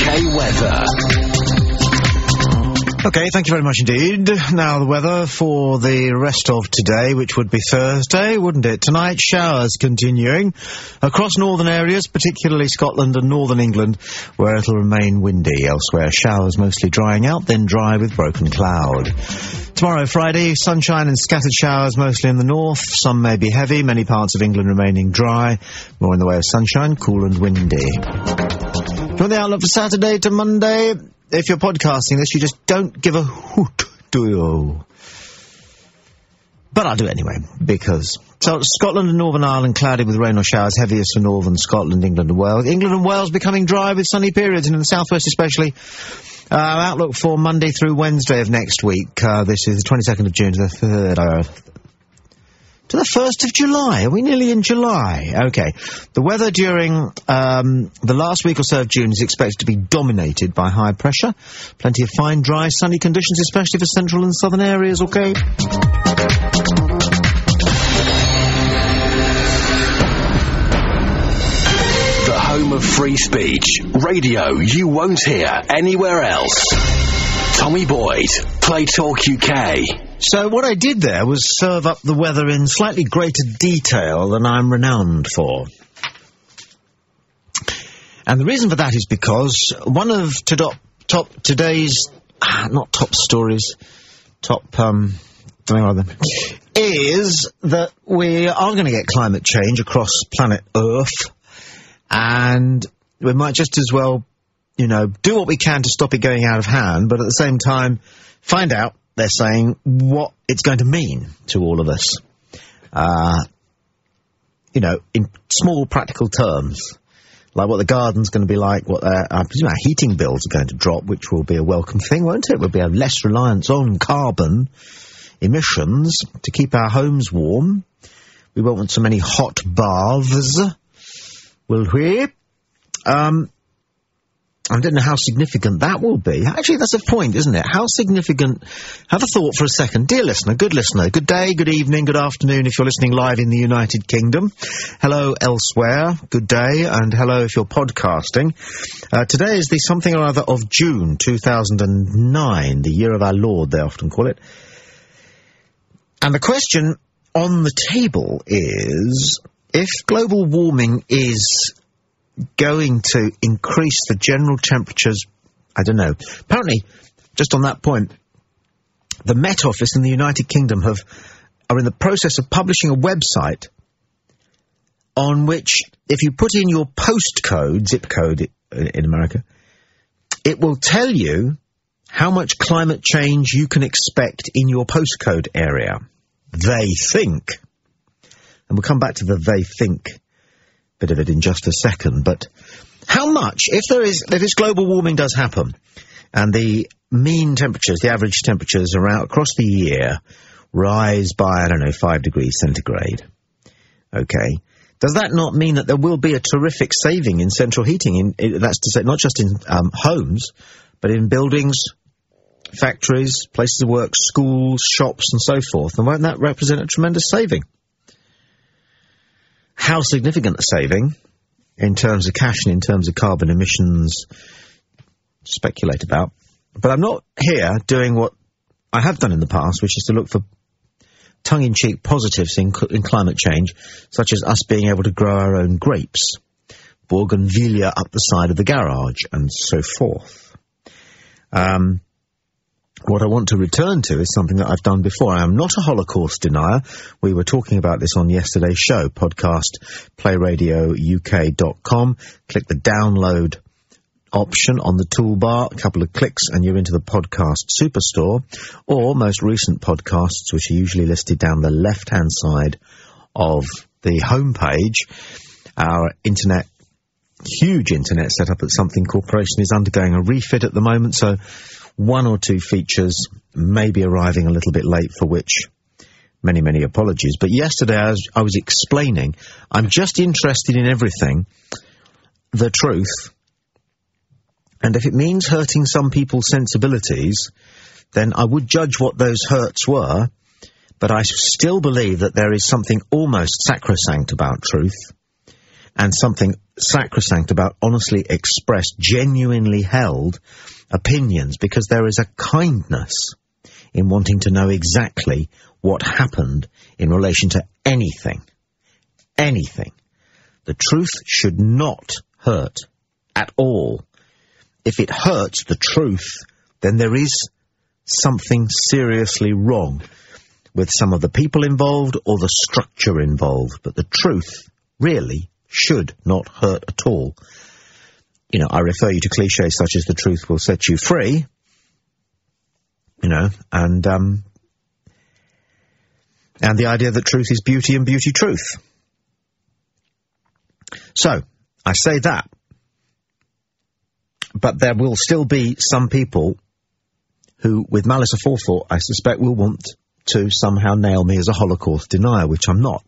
UK weather. Okay, thank you very much indeed. Now the weather for the rest of today, which would be Thursday, wouldn't it? Tonight, showers continuing across northern areas, particularly Scotland and northern England, where it'll remain windy. Elsewhere, showers mostly drying out, then dry with broken cloud. Tomorrow, Friday, sunshine and scattered showers mostly in the north. Some may be heavy, many parts of England remaining dry. More in the way of sunshine, cool and windy. From the outlook for Saturday to Monday, if you're podcasting this, you just don't give a hoot, do you? But I'll do it anyway, because... So, Scotland and Northern Ireland cloudy with rain or showers, heaviest for northern Scotland, England and Wales. England and Wales becoming dry with sunny periods, and in the southwest especially. Outlook for Monday through Wednesday of next week. This is the 22nd of June to the 3rd... to the 1st of July. Are we nearly in July? Okay. The weather during the last week or so of June is expected to be dominated by high pressure. Plenty of fine, dry, sunny conditions, especially for central and southern areas, okay? The home of free speech. Radio you won't hear anywhere else. Tommy Boyd, Play Talk UK. So what I did there was serve up the weather in slightly greater detail than I'm renowned for. And the reason for that is because one of today's, not top stories, something or other, is that we are going to get climate change across planet Earth, and we might just as well, do what we can to stop it going out of hand, but at the same time, find out, they're saying, what it's going to mean to all of us. In small practical terms. Like what the garden's going to be like, what I presume our heating bills are going to drop, which will be a welcome thing, won't it? We'll be less reliance on carbon emissions to keep our homes warm. We won't want so many hot baths, will we? I don't know how significant that will be. Actually, that's a point, isn't it? How significant... Have a thought for a second. Dear listener, good day, good evening, good afternoon if you're listening live in the United Kingdom. Hello elsewhere, good day, and hello if you're podcasting. Today is the something or other of June 2009, the year of our Lord, they often call it. And the question on the table is, if global warming is going to increase the general temperatures, I don't know. Apparently, just on that point, the Met Office in the United Kingdom are in the process of publishing a website on which, if you put in your postcode, zip code in America, it will tell you how much climate change you can expect in your postcode area. They think. And we'll come back to the they think bit of it in just a second, but how much, if this global warming does happen, and the mean temperatures, the average temperatures across the year rise by, 5 degrees centigrade, okay, does that not mean that there will be a terrific saving in central heating? That's to say, not just in homes, but in buildings, factories, places of work, schools, shops, and so forth, and won't that represent a tremendous saving? How significant a saving, in terms of cash and in terms of carbon emissions, speculate about. But I'm not here doing what I have done in the past, which is to look for tongue-in-cheek positives in climate change, such as us being able to grow our own grapes, bougainvillea up the side of the garage, and so forth. What I want to return to is something that I've done before. I am not a Holocaust denier. We were talking about this on yesterday's show, podcast playradiouk.com. Click the download option on the toolbar, a couple of clicks, and you're into the podcast superstore, or most recent podcasts, which are usually listed down the left-hand side of the homepage. Our huge internet setup at Something Corporation is undergoing a refit at the moment, so one or two features may be arriving a little bit late, for which many, many apologies. But yesterday, as I was explaining, I'm just interested in everything, the truth, and if it means hurting some people's sensibilities, then I would judge what those hurts were, but I still believe that there is something almost sacrosanct about truth, and something sacrosanct about honestly expressed, genuinely held opinions, because there is a kindness in wanting to know exactly what happened in relation to anything. Anything. The truth should not hurt at all. If it hurts the truth, then there is something seriously wrong with some of the people involved or the structure involved. But the truth really should not hurt at all. You know, I refer you to cliches such as "the truth will set you free," you know, and the idea that truth is beauty and beauty truth. So, I say that, but there will still be some people who, with malice aforethought, I suspect will want to somehow nail me as a Holocaust denier, which I'm not.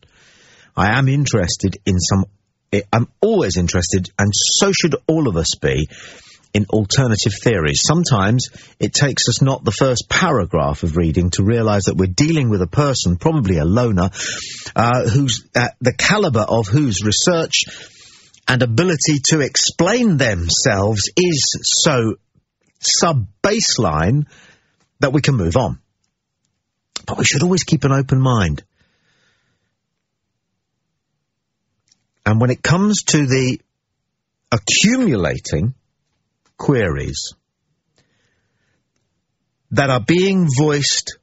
I am interested in I'm always interested, and so should all of us be, in alternative theories. Sometimes it takes us not the first paragraph of reading to realise that we're dealing with a person, probably a loner, who's the calibre of whose research and ability to explain themselves is so sub-baseline that we can move on. But we should always keep an open mind. And when it comes to the accumulating queries that are being voiced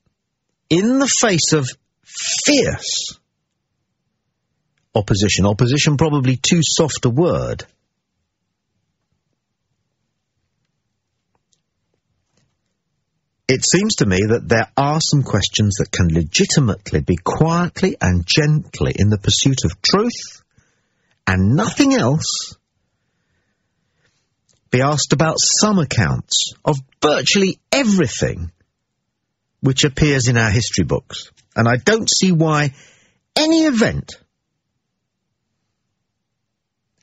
in the face of fierce opposition probably too soft a word, it seems to me that there are some questions that can legitimately be quietly and gently, in the pursuit of truth and nothing else, be asked about some accounts of virtually everything which appears in our history books. And I don't see why any event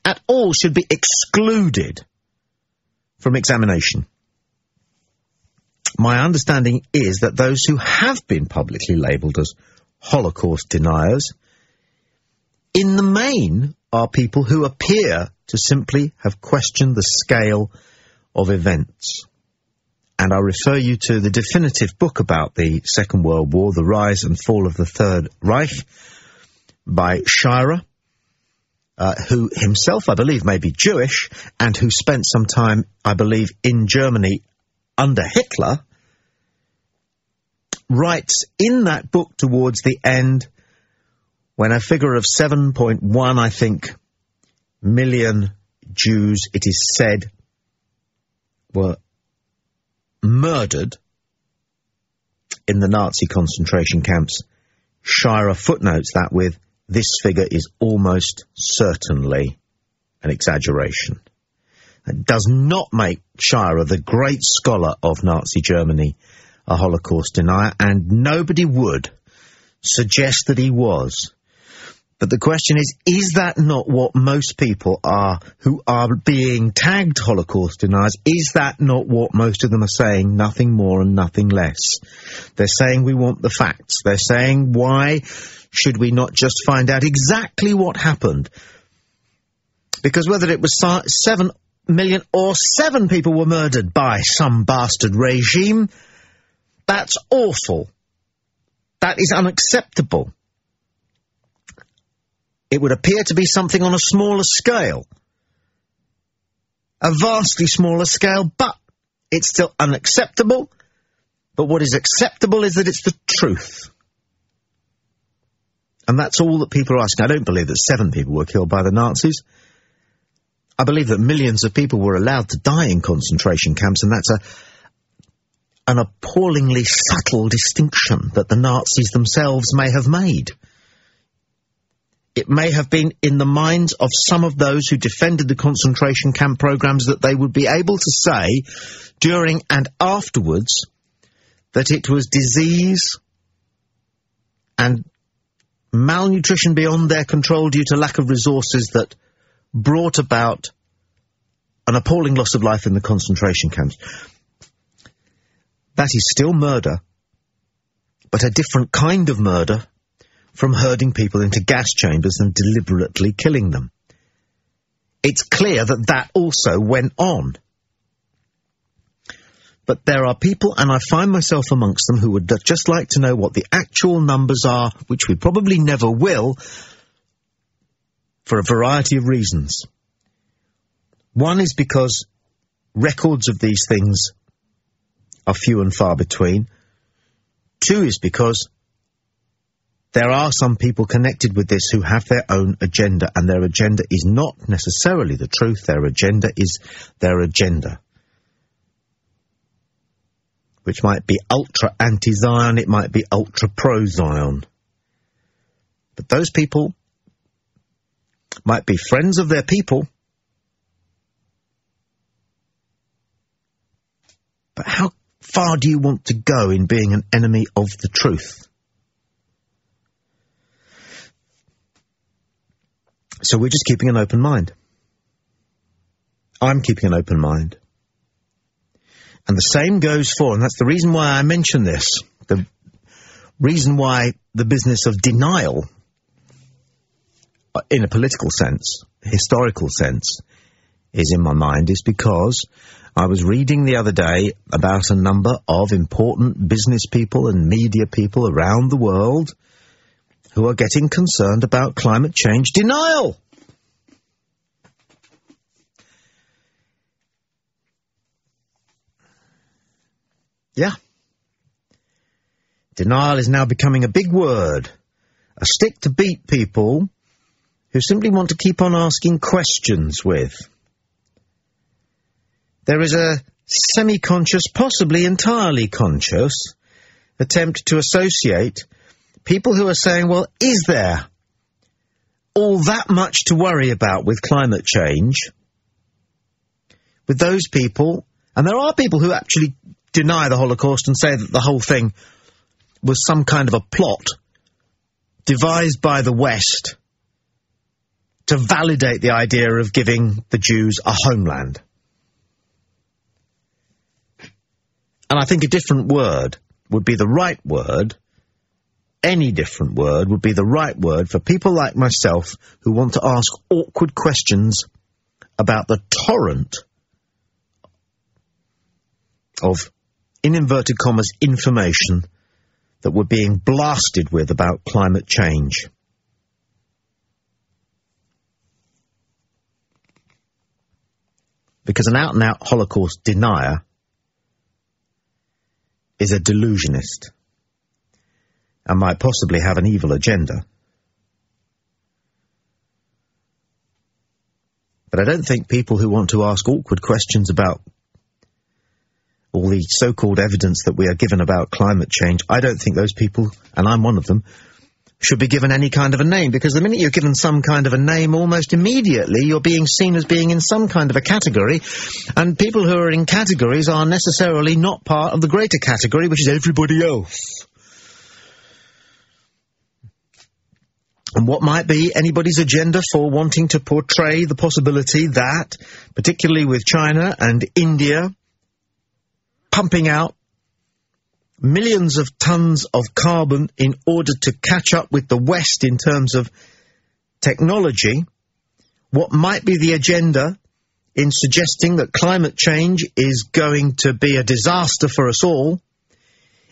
at all should be excluded from examination. My understanding is that those who have been publicly labelled as Holocaust deniers, in the main, are people who appear to simply have questioned the scale of events. And I refer you to the definitive book about the Second World War, The Rise and Fall of the Third Reich, by Schirra, who himself, I believe, may be Jewish, and who spent some time, I believe, in Germany under Hitler, writes in that book towards the end, when a figure of 7.1, I think, million Jews, it is said, were murdered in the Nazi concentration camps. Schirra footnotes that with, "This figure is almost certainly an exaggeration." It does not make Schirra, the great scholar of Nazi Germany, a Holocaust denier, and nobody would suggest that he was. But the question is that not what most people are who are being tagged Holocaust deniers? Is that not what most of them are saying? Nothing more and nothing less. They're saying we want the facts. They're saying, why should we not just find out exactly what happened? Because whether it was 7 million or 7 people were murdered by some bastard regime, that's awful. That is unacceptable. It would appear to be something on a smaller scale. A vastly smaller scale, but it's still unacceptable. But what is acceptable is that it's the truth. And that's all that people are asking. I don't believe that 7 people were killed by the Nazis. I believe that millions of people were allowed to die in concentration camps, and that's an appallingly subtle distinction that the Nazis themselves may have made. It may have been in the minds of some of those who defended the concentration camp programs that they would be able to say, during and afterwards, that it was disease and malnutrition beyond their control due to lack of resources that brought about an appalling loss of life in the concentration camps. That is still murder, but a different kind of murder from herding people into gas chambers and deliberately killing them. it's clear that that also went on. But there are people, and I find myself amongst them, who would just like to know what the actual numbers are, which we probably never will, for a variety of reasons. One is because records of these things are few and far between. Two is because there are some people connected with this who have their own agenda, and their agenda is not necessarily the truth. Their agenda is their agenda, which might be ultra anti-Zion, it might be ultra pro-Zion. But those people might be friends of their people. But how far do you want to go in being an enemy of the truth? So we're just keeping an open mind. I'm keeping an open mind. And the same goes for, and that's the reason why I mention this, the reason why the business of denial, in a political sense, historical sense, is in my mind, is because I was reading the other day about a number of important business people and media people around the world who are getting concerned about climate change denial. Yeah. Denial is now becoming a big word, a stick to beat people who simply want to keep on asking questions with. There is a semi-conscious, possibly entirely conscious, attempt to associate people who are saying, well, is there all that much to worry about with climate change, with those people? And there are people who actually deny the Holocaust and say that the whole thing was some kind of a plot devised by the West to validate the idea of giving the Jews a homeland. And I think a different word would be the right word. Any different word would be the right word for people like myself who want to ask awkward questions about the torrent of, in inverted commas, information that we're being blasted with about climate change. Because an out-and-out Holocaust denier is a delusionist and might possibly have an evil agenda. But I don't think people who want to ask awkward questions about all the so-called evidence that we are given about climate change, I don't think those people, and I'm one of them, should be given any kind of a name, because the minute you're given some kind of a name, almost immediately you're being seen as being in some kind of a category, and people who are in categories are necessarily not part of the greater category, which is everybody else. And what might be anybody's agenda for wanting to portray the possibility that, particularly with China and India, pumping out millions of tons of carbon in order to catch up with the West in terms of technology, what might be the agenda in suggesting that climate change is going to be a disaster for us all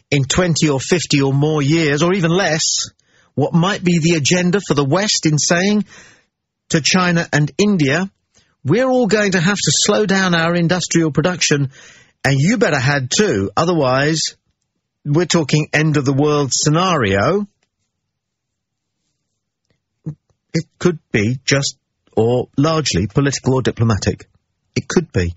in 20 or 50 or more years, or even less? What might be the agenda for the West in saying to China and India, we're all going to have to slow down our industrial production, and you better had too, otherwise we're talking end of the world scenario? It could be just or largely political or diplomatic. It could be.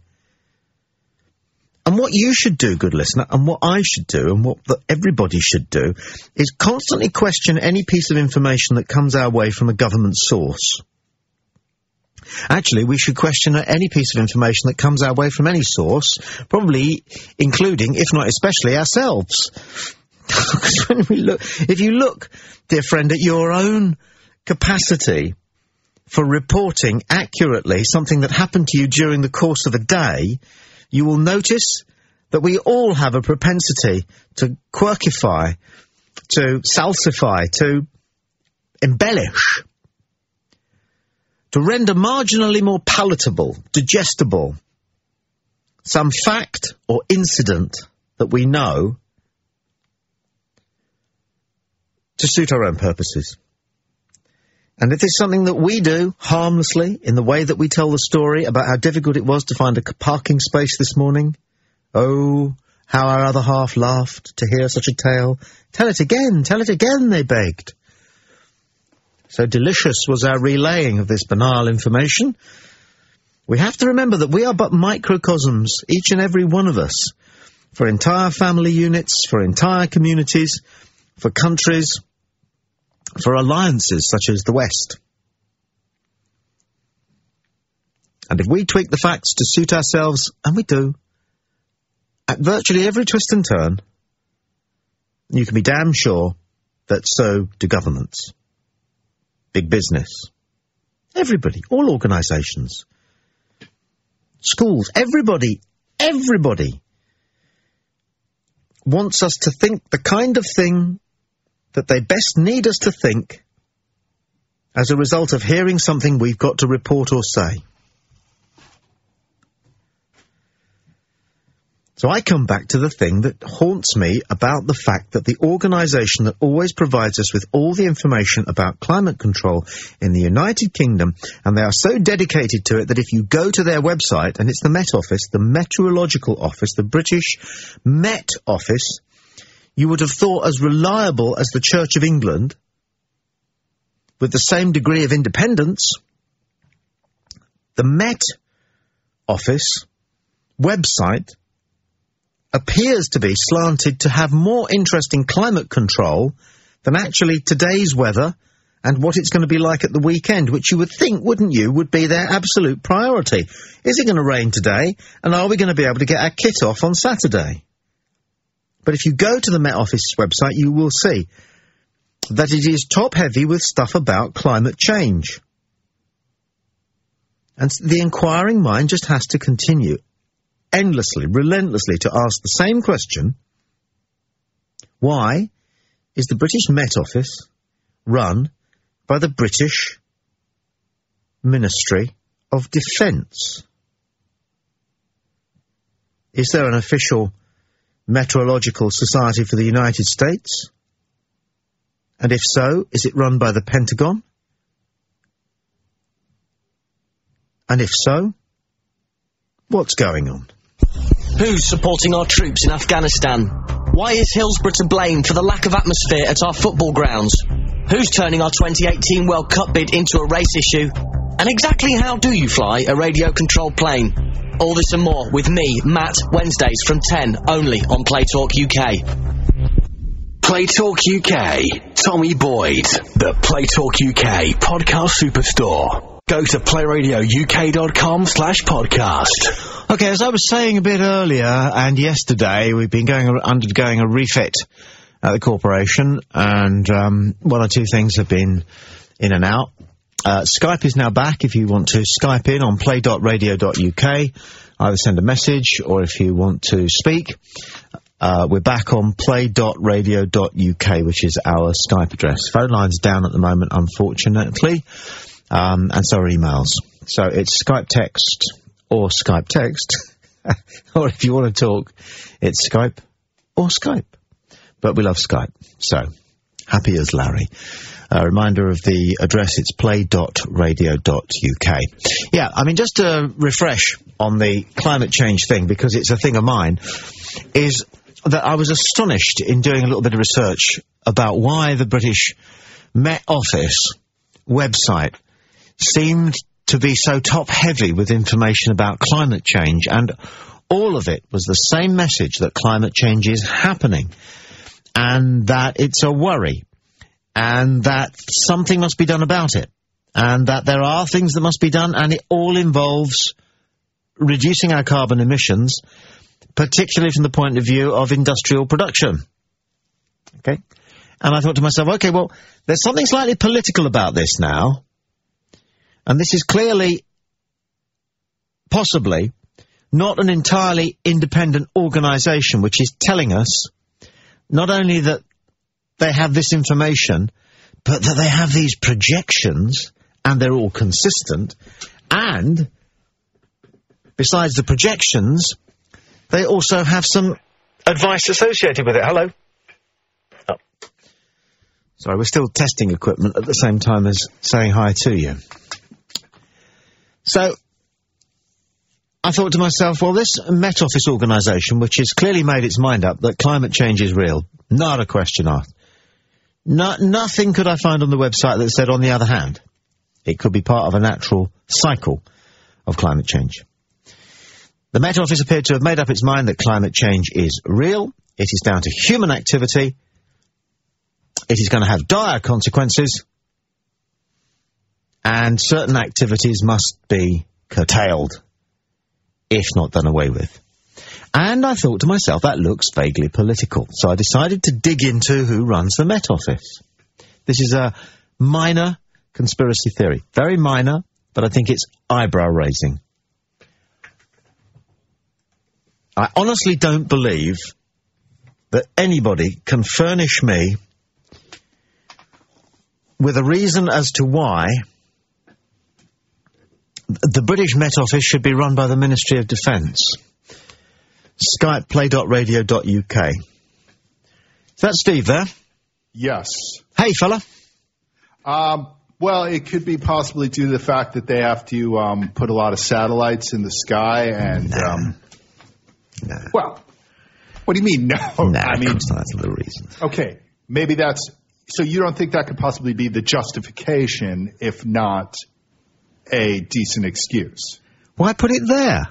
And what you should do, good listener, and what I should do, and what everybody should do, is constantly question any piece of information that comes our way from a government source. Actually, we should question any piece of information that comes our way from any source, probably including, if not especially, ourselves. Because when we look, if you look, dear friend, at your own capacity for reporting accurately something that happened to you during the course of a day, you will notice that we all have a propensity to quirkify, to salsify, to embellish, to render marginally more palatable, digestible, some fact or incident that we know to suit our own purposes. And if it's something that we do harmlessly in the way that we tell the story about how difficult it was to find a parking space this morning, oh, how our other half laughed to hear such a tale. Tell it again, they begged. So delicious was our relaying of this banal information. We have to remember that we are but microcosms, each and every one of us, for entire family units, for entire communities, for countries, for alliances such as the West. And if we tweak the facts to suit ourselves, and we do, at virtually every twist and turn, you can be damn sure that so do governments, big business, everybody, all organisations, schools, everybody wants us to think the kind of thing that they best need us to think as a result of hearing something we've got to report or say. So I come back to the thing that haunts me about the fact that the organisation that always provides us with all the information about climate control in the United Kingdom, and they are so dedicated to it that if you go to their website, and it's the Met Office, the Meteorological Office, the British Met Office, you would have thought as reliable as the Church of England, with the same degree of independence. The Met Office website appears to be slanted to have more interest in climate control than actually today's weather and what it's going to be like at the weekend, which you would think, wouldn't you, would be their absolute priority. Is it going to rain today, and are we going to be able to get our kit off on Saturday? But if you go to the Met Office website, you will see that it is top-heavy with stuff about climate change. And the inquiring mind just has to continue endlessly, relentlessly to ask the same question: why is the British Met Office run by the British Ministry of Defence? Is there an official Meteorological Society for the United States? And if so, is it run by the Pentagon? And if so, what's going on? Who's supporting our troops in Afghanistan? Why is Hillsborough to blame for the lack of atmosphere at our football grounds? Who's turning our 2018 World Cup bid into a race issue? And exactly how do you fly a radio-controlled plane? All this and more with me, Matt, Wednesdays from 10, only on Play Talk UK. Play Talk UK, Tommy Boyd, the Play Talk UK podcast superstore. Go to playradiouk.com/podcast. Okay, as I was saying a bit earlier and yesterday, we've been undergoing a refit at the corporation, and one or two things have been in and out. Skype is now back if you want to Skype in on play.radio.uk. Either send a message or if you want to speak. We're back on play.radio.uk, which is our Skype address. Phone line's down at the moment, unfortunately, and so are emails. So it's Skype text or Skype text, or if you want to talk, it's Skype or Skype. But we love Skype, so happy as Larry. A reminder of the address, it's play.radio.uk. Yeah, I mean, just to refresh on the climate change thing, because it's a thing of mine, is that I was astonished in doing a little bit of research about why the British Met Office website seemed to be so top-heavy with information about climate change, and all of it was the same message that climate change is happening, and that it's a worry, and that something must be done about it, and that there are things that must be done, and it all involves reducing our carbon emissions, particularly from the point of view of industrial production. Okay? And I thought to myself, okay, well, there's something slightly political about this now, and this is clearly, possibly, not an entirely independent organisation which is telling us not only that they have this information, but that they have these projections and they're all consistent, and besides the projections, they also have some advice associated with it. Hello? Oh. Sorry, we're still testing equipment at the same time as saying hi to you. So, I thought to myself, well, this Met Office organisation, which has clearly made its mind up that climate change is real, not a question asked. Nothing could I find on the website that said, on the other hand, it could be part of a natural cycle of climate change. The Met Office appeared to have made up its mind that climate change is real, it is down to human activity, it is going to have dire consequences, and certain activities must be curtailed, if not done away with. And I thought to myself, that looks vaguely political. So I decided to dig into who runs the Met Office. This is a minor conspiracy theory. Very minor, but I think it's eyebrow-raising. I honestly don't believe that anybody can furnish me with a reason as to why the British Met Office should be run by the Ministry of Defence. Skype play.radio.uk. Is that Steve there? Yes. Hey, fella. Well, it could be possibly due to the fact that they have to put a lot of satellites in the sky and... No. Well, what do you mean, no? I mean, that's the reason. Okay, maybe that's... So you don't think that could possibly be the justification, if not a decent excuse? Why put it there?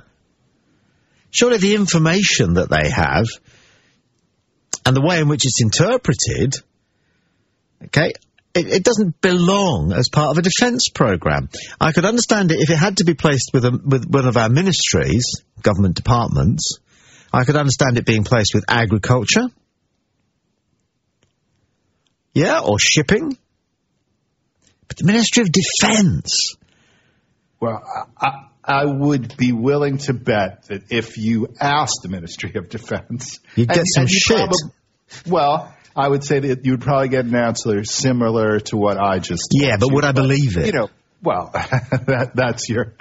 Surely the information that they have and the way in which it's interpreted, okay, it doesn't belong as part of a defence programme. I could understand it if it had to be placed with one of our ministries, government departments. I could understand it being placed with agriculture. Yeah, or shipping. But the Ministry of Defence... Well, I would be willing to bet that if you asked the Ministry of Defense... You'd get some shit. Well, I would say that you would probably get an answer similar to what I just told Yeah, but would I believe it? You know, well, that's your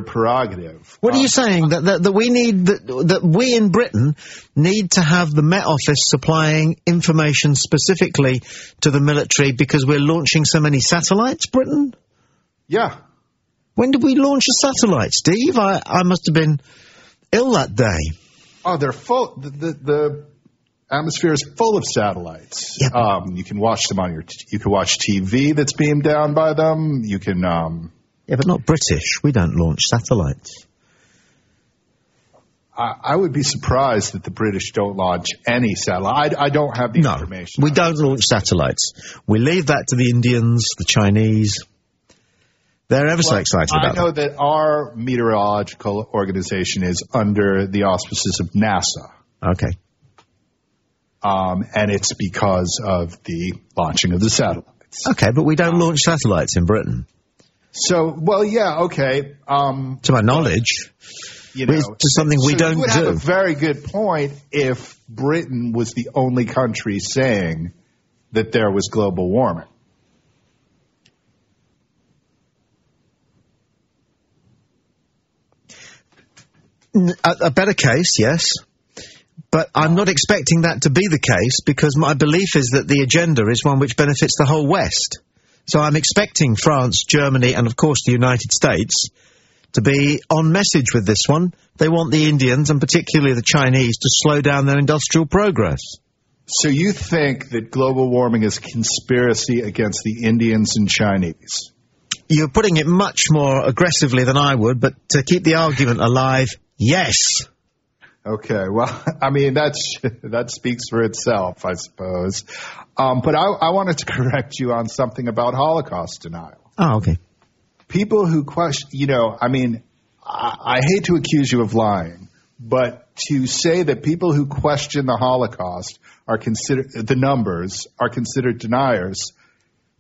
prerogative. What are you saying? That we need... That we in Britain need to have the Met Office supplying information specifically to the military because we're launching so many satellites, Britain? Yeah. When did we launch a satellite, Steve? I must have been ill that day. Oh, they're full. The atmosphere is full of satellites. Yep. You can watch them on you can watch TV that's beamed down by them. You can. Yeah, but not British. We don't launch satellites. I would be surprised that the British don't launch any satellite. I don't have the information. We don't launch satellites. We leave that to the Indians, the Chinese. They're ever so excited about it. I know that our meteorological organization is under the auspices of NASA. Okay. And it's because of the launching of the satellites. Okay, but we don't launch satellites in Britain. So, well, yeah, okay. To my knowledge, it's something we don't do. You would have a very good point if Britain was the only country saying that there was global warming. A better case, yes. But I'm not expecting that to be the case because my belief is that the agenda is one which benefits the whole West. So I'm expecting France, Germany, and of course the United States to be on message with this one. They want the Indians, and particularly the Chinese, to slow down their industrial progress. So you think that global warming is a conspiracy against the Indians and Chinese? You're putting it much more aggressively than I would, but to keep the argument alive, yes. Okay, well, I mean, that speaks for itself, I suppose. But I wanted to correct you on something about Holocaust denial. Oh, okay. People who question, I mean, I hate to accuse you of lying, but to say that people who question the Holocaust are considered, the numbers are considered deniers,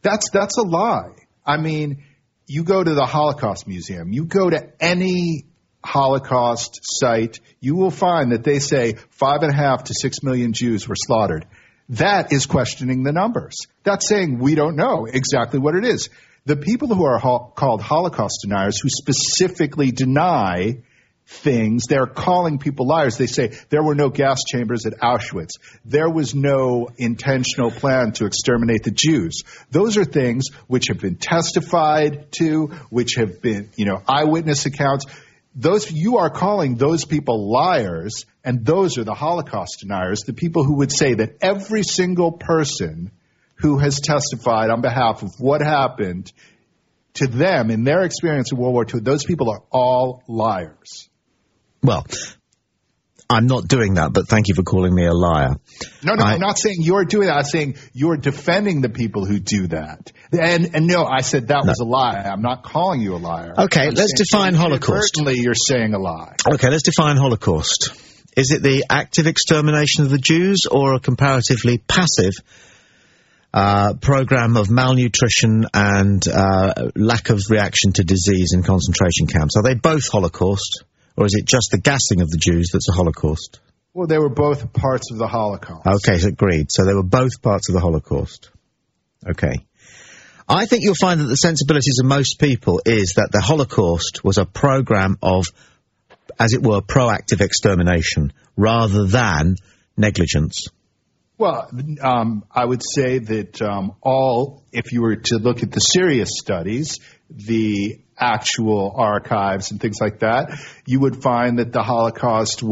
that's a lie. I mean, you go to the Holocaust Museum, you go to any Holocaust site, you will find that they say 5.5 to 6 million Jews were slaughtered. That is questioning the numbers. That's saying we don't know exactly what it is. The people who are called Holocaust deniers, who specifically deny things, they're calling people liars. They say there were no gas chambers at Auschwitz. There was no intentional plan to exterminate the Jews. Those are things which have been testified to, which have been, eyewitness accounts. You are calling those people liars, and those are the Holocaust deniers, the people who would say that every single person who has testified on behalf of what happened to them in their experience in World War II, those people are all liars. Well, I'm not doing that, but thank you for calling me a liar. No, I'm not saying you're doing that. I'm saying you're defending the people who do that. And no, I said that was a lie. I'm not calling you a liar. Okay, let's define Holocaust. Certainly you're saying a lie. Okay, let's define Holocaust. Is it the active extermination of the Jews or a comparatively passive program of malnutrition and lack of reaction to disease in concentration camps? Are they both Holocaust, or is it just the gassing of the Jews that's a Holocaust? Well, they were both parts of the Holocaust. Okay, so agreed. So they were both parts of the Holocaust. Okay. I think you'll find that the sensibilities of most people is that the Holocaust was a program of, as it were, proactive extermination rather than negligence. Well, I would say that if you were to look at the serious studies, the actual archives and things like that, you would find that the Holocaust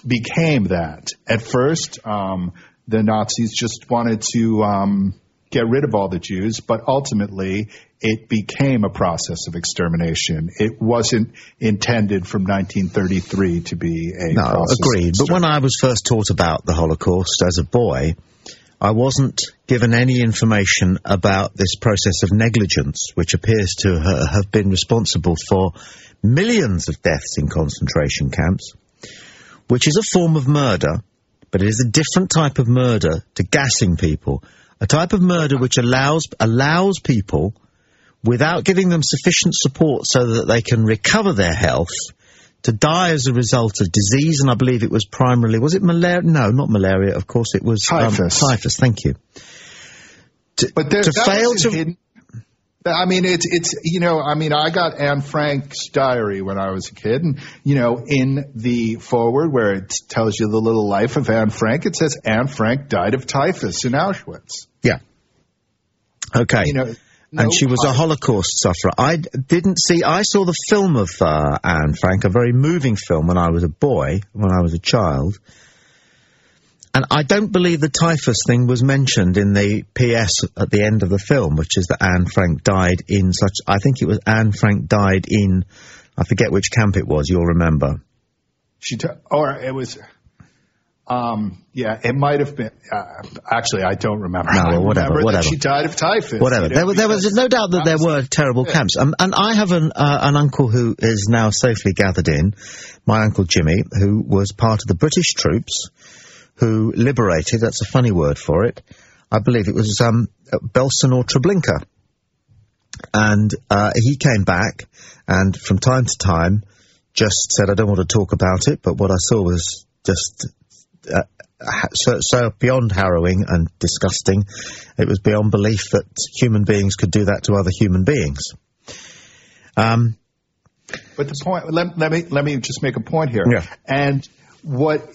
became that. At first, the Nazis just wanted to get rid of all the Jews, but ultimately it became a process of extermination. It wasn't intended from 1933 to be a process. No, agreed. But when I was first taught about the Holocaust as a boy, I wasn't given any information about this process of negligence, which appears to have been responsible for millions of deaths in concentration camps, which is a form of murder, but it is a different type of murder to gassing people, a type of murder which allows people, without giving them sufficient support so that they can recover their health, to die as a result of disease. And I believe it was primarily, was it malaria? No, not malaria. Of course, it was typhus. Typhus. Thank you. But hidden. I mean, I got Anne Frank's diary when I was a kid, and in the foreword where it tells you the little life of Anne Frank, it says Anne Frank died of typhus in Auschwitz. Yeah. Okay. And she was a Holocaust sufferer. I saw the film of Anne Frank, a very moving film when I was a boy, when I was a child. And I don't believe the typhus thing was mentioned in the PS at the end of the film, which is that Anne Frank died in I think it was Anne Frank died in, I forget which camp it was, you'll remember. It was... it might have been. Actually, I don't remember. No, whatever. That she died of typhus. Whatever. There was no doubt that there were terrible camps. And I have an uncle who is now safely gathered in, my Uncle Jimmy, who was part of the British troops who liberated, that's a funny word for it, I believe it was Belsen or Treblinka. And he came back and from time to time just said, I don't want to talk about it, but what I saw was just... so beyond harrowing and disgusting, it was beyond belief that human beings could do that to other human beings. But the point, let me just make a point here. Yeah. And what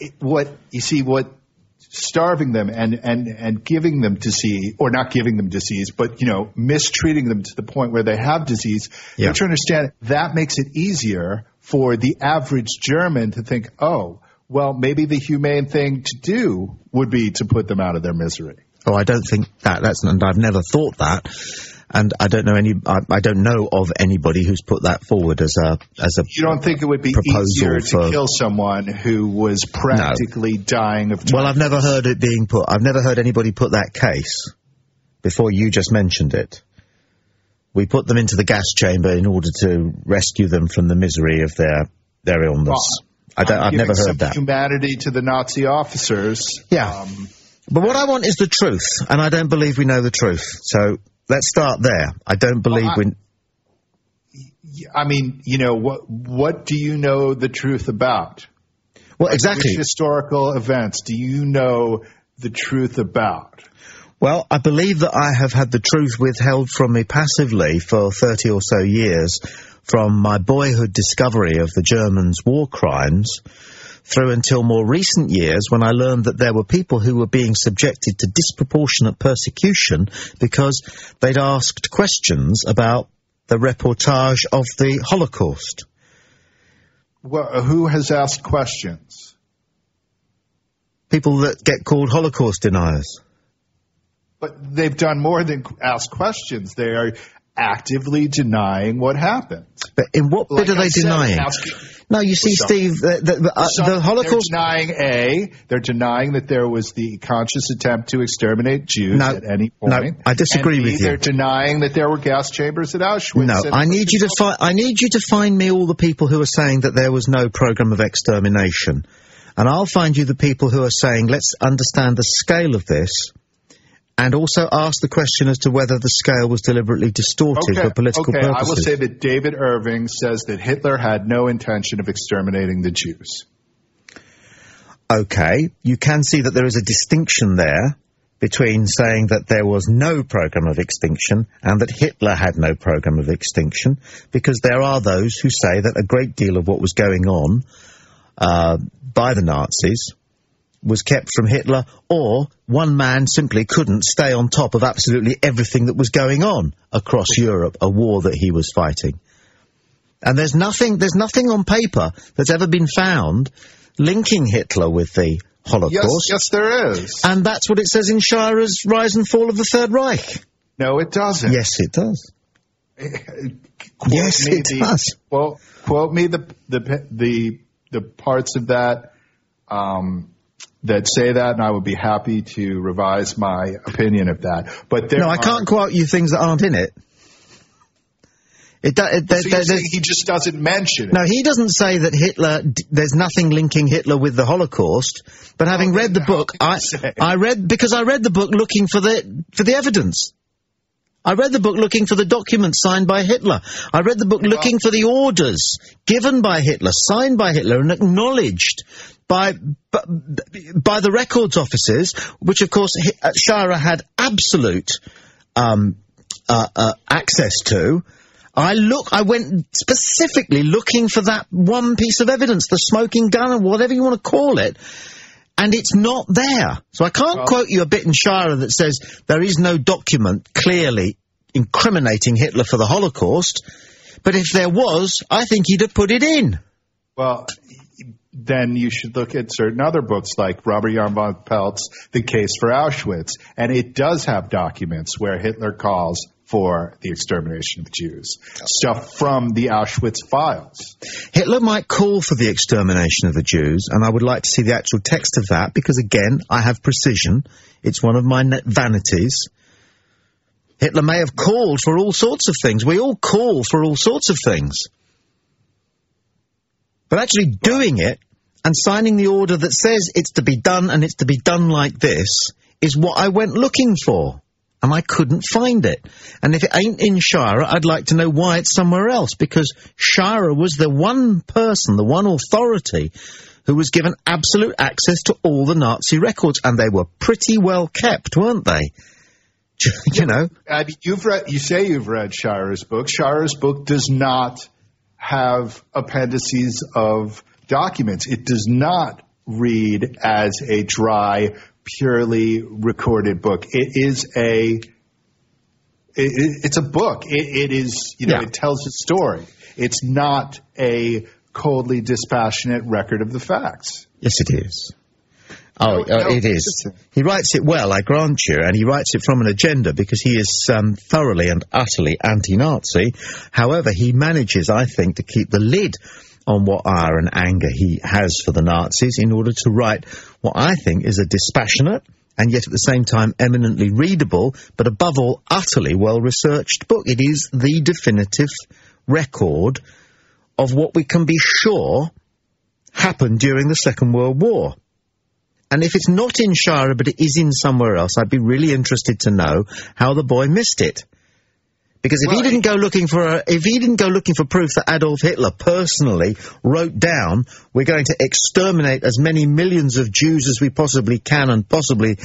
starving them and giving them disease, or not giving them disease, but mistreating them to the point where they have disease. You have to understand that makes it easier for the average German to think, well, maybe the humane thing to do would be to put them out of their misery. Oh, I don't think and I've never thought that, and I don't know of anybody who's put that forward as a. You don't think it would be easier to kill someone who was practically dying of typhus? Well, I've never heard it being put. I've never heard anybody put that case before you just mentioned it. We put them into the gas chamber in order to rescue them from the misery of their illness. Well, I've never heard that. Humanity to the Nazi officers. Yeah. But what I want is the truth, and I don't believe we know the truth. So let's start there. I don't believe I mean, what do you know the truth about? Well, exactly. Which historical events do you know the truth about? Well, I believe that I have had the truth withheld from me passively for 30 or so years, from my boyhood discovery of the Germans' war crimes through until more recent years when I learned that there were people who were being subjected to disproportionate persecution because they'd asked questions about the reportage of the Holocaust. Well, who has asked questions? People that get called Holocaust deniers. But they've done more than ask questions. They are actively denying what happened. But in what bit are they denying? No, you see, Steve, the Holocaust... They're denying that there was the conscious attempt to exterminate Jews at any point. No, I disagree with you. They're denying that there were gas chambers at Auschwitz. No, I need you to find me all the people who are saying that there was no program of extermination. And I'll find you the people who are saying, let's understand the scale of this, and also ask the question as to whether the scale was deliberately distorted for political purposes. I will say that David Irving says that Hitler had no intention of exterminating the Jews. Okay, you can see that there is a distinction there between saying that there was no program of extinction and that Hitler had no program of extinction, because there are those who say that a great deal of what was going on by the Nazis was kept from Hitler, or one man simply couldn't stay on top of absolutely everything that was going on across Europe, a war that he was fighting. And there's nothing on paper that's ever been found linking Hitler with the Holocaust. Yes, there is. And that's what it says in Schirer's Rise and Fall of the Third Reich. No, it doesn't. Yes, it does. Yes, it does. Well, quote me the parts of that that say that, and I would be happy to revise my opinion of that. But I can't quote you things that aren't in it. He just doesn't mention it. No, he doesn't say that Hitler, there's nothing linking Hitler with the Holocaust, but having read the book, I read the book looking for the evidence. I read the book looking for the documents signed by Hitler. I read the book looking for the orders given by Hitler, signed by Hitler, and acknowledged by the records offices, which, of course, Schirer had absolute access to. I went specifically looking for that one piece of evidence, the smoking gun, or whatever you want to call it, and it's not there. So I can't quote you a bit in Schirer that says there is no document clearly incriminating Hitler for the Holocaust, but if there was, I think he'd have put it in. Well, then you should look at certain other books like Robert Jan von Pelt's The Case for Auschwitz, and it does have documents where Hitler calls for the extermination of Jews. Stuff from the Auschwitz files. Hitler might call for the extermination of the Jews, and I would like to see the actual text of that, because, again, I have precision. It's one of my vanities. Hitler may have called for all sorts of things. We all call for all sorts of things. But actually doing it and signing the order that says it's to be done and it's to be done like this is what I went looking for. And I couldn't find it. And if it ain't in Schirer, I'd like to know why it's somewhere else, because Schirer was the one person, the one authority, who was given absolute access to all the Nazi records, and they were pretty well kept, weren't they? You know? You say you've read Schirer's book. Schirer's book does not have appendices of documents. It does not read as a dry, purely recorded book. It's a book. It is, it tells a story. It's not a coldly dispassionate record of the facts. Yes, it is. It is. He writes it well, I grant you, and he writes it from an agenda because he is thoroughly and utterly anti-Nazi. However, he manages, I think, to keep the lid on what ire and anger he has for the Nazis in order to write what I think is a dispassionate and yet at the same time eminently readable, but above all utterly well-researched book. It is the definitive record of what we can be sure happened during the Second World War. And if it's not in Schirer, but it is in somewhere else, I'd be really interested to know how the boy missed it. Because if he didn't go looking for proof that Adolf Hitler personally wrote down, we're going to exterminate as many millions of Jews as we possibly can, and possibly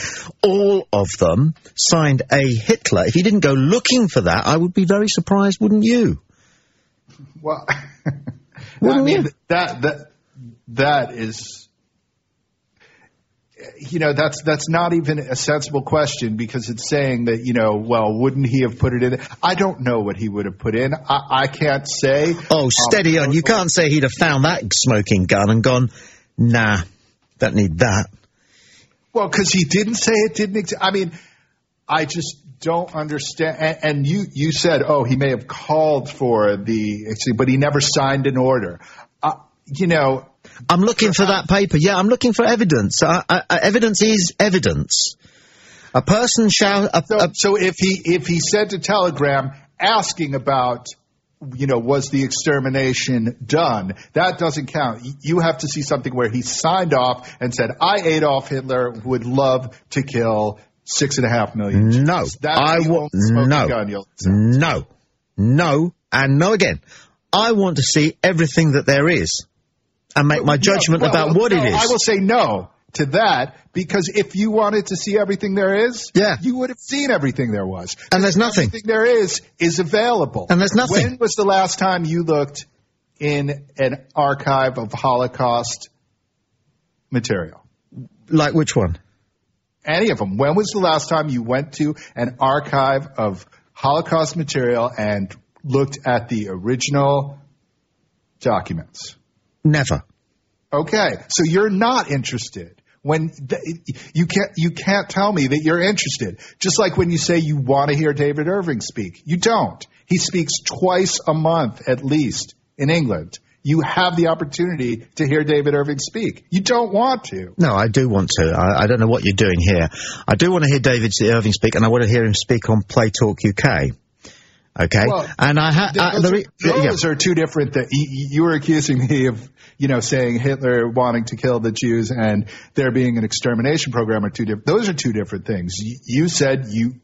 all of them signed a Hitler. If he didn't go looking for that, I would be very surprised, wouldn't you? Well, wouldn't I mean, you? that is, you know, that's not even a sensible question, because it's saying that, you know, well, wouldn't he have put it in? I don't know what he would have put in. I can't say. Oh, steady on. You can't say he'd have found that smoking gun and gone, nah, don't need that. Well, because he didn't say it didn't exist. I mean, I just don't understand. And you said, oh, he may have called for but he never signed an order. You know. I'm looking for that paper. Yeah, I'm looking for evidence. Evidence is evidence. A person shall. So if he sent a telegram asking about, you know, was the extermination done, that doesn't count. You have to see something where he signed off and said, I, Adolf Hitler, would love to kill 6.5 million Jews. No, no, and no again. I want to see everything that there is and make my judgment about what it is. I will say no to that, because if you wanted to see everything there is, you would have seen everything there was. And there's nothing. Everything there is available. And there's nothing. When was the last time you looked in an archive of Holocaust material? Like which one? Any of them. When was the last time you went to an archive of Holocaust material and looked at the original documents? Never. Okay, so you're not interested. When you can't tell me that you're interested. Just like when you say you want to hear David Irving speak. You don't. He speaks twice a month at least in England. You have the opportunity to hear David Irving speak. You don't want to. No, I do want to. I don't know what you're doing here. I do want to hear David Irving speak, and I want to hear him speak on Play Talk UK. Okay, well, and those are two different things. You were accusing me of, you know, saying Hitler wanting to kill the Jews and there being an extermination program are two different. Those are two different things. You said you